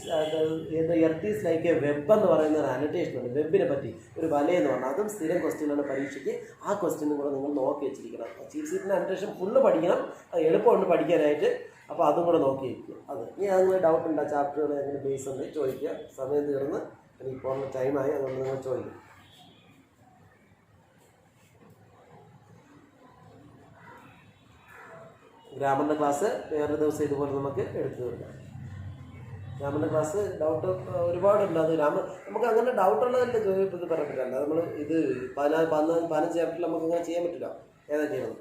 earth is like a web എന്ന് പറയുന്ന ഒരു അനോട്ടേഷനുണ്ട്. വെബിനെ പറ്റി ഒരു വലയെന്ന് പറഞ്ഞാൽ അതും സ്ഥിരം ക്വസ്റ്റ്യനാണ് പരീക്ഷയ്ക്ക്. ആ ക്വസ്റ്റ്യനും കൂടെ നിങ്ങൾ നോക്കി വെച്ചിരിക്കണം. ചീഫ് സീറ്റിൻ്റെ അനോട്ടേഷൻ ഫുള്ള് പഠിക്കണം. അത് എളുപ്പമുണ്ട് പഠിക്കാനായിട്ട്. അപ്പോൾ അതും കൂടെ നോക്കി വയ്ക്കുക. അത് ഇനി അങ്ങനെ ഡൗട്ട് ഉണ്ട്, ആ ചാപ്റ്ററുകൾ എങ്ങനെ ബേസ് ഉണ്ട് ചോദിക്കുക. സമയം തീർന്ന് എനിക്ക് പോകുന്ന ടൈമായി, അതുകൊണ്ട് നിങ്ങൾ ചോദിക്കും. ഗ്രാമറിൻ്റെ ക്ലാസ് വേറൊരു ദിവസം ഇതുപോലെ നമുക്ക് എടുത്തു തീർക്കാം. ഗ്രാമറിൻ്റെ ക്ലാസ് ഡൗട്ട് ഒരുപാടുണ്ട്. അത് നമുക്ക് അങ്ങനെ ഡൗട്ടുള്ളതല്ല ഇത് പറയാൻ പറ്റില്ല. നമ്മൾ ഇത് 15 ചാപ്റ്ററിൽ നമുക്ക് അങ്ങനെ ചെയ്യാൻ പറ്റില്ല. ഏതാ ചെയ്യുന്നത്?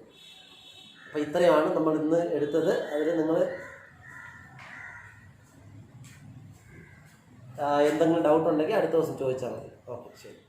അപ്പോൾ ഇത്രയാണ് നമ്മൾ ഇന്ന് എടുത്തത്. അതിൽ നിങ്ങൾ എന്തെങ്കിലും ഡൗട്ട് ഉണ്ടെങ്കിൽ അടുത്ത ദിവസം ചോദിച്ചാൽ മതി. ഓക്കെ, ശരി.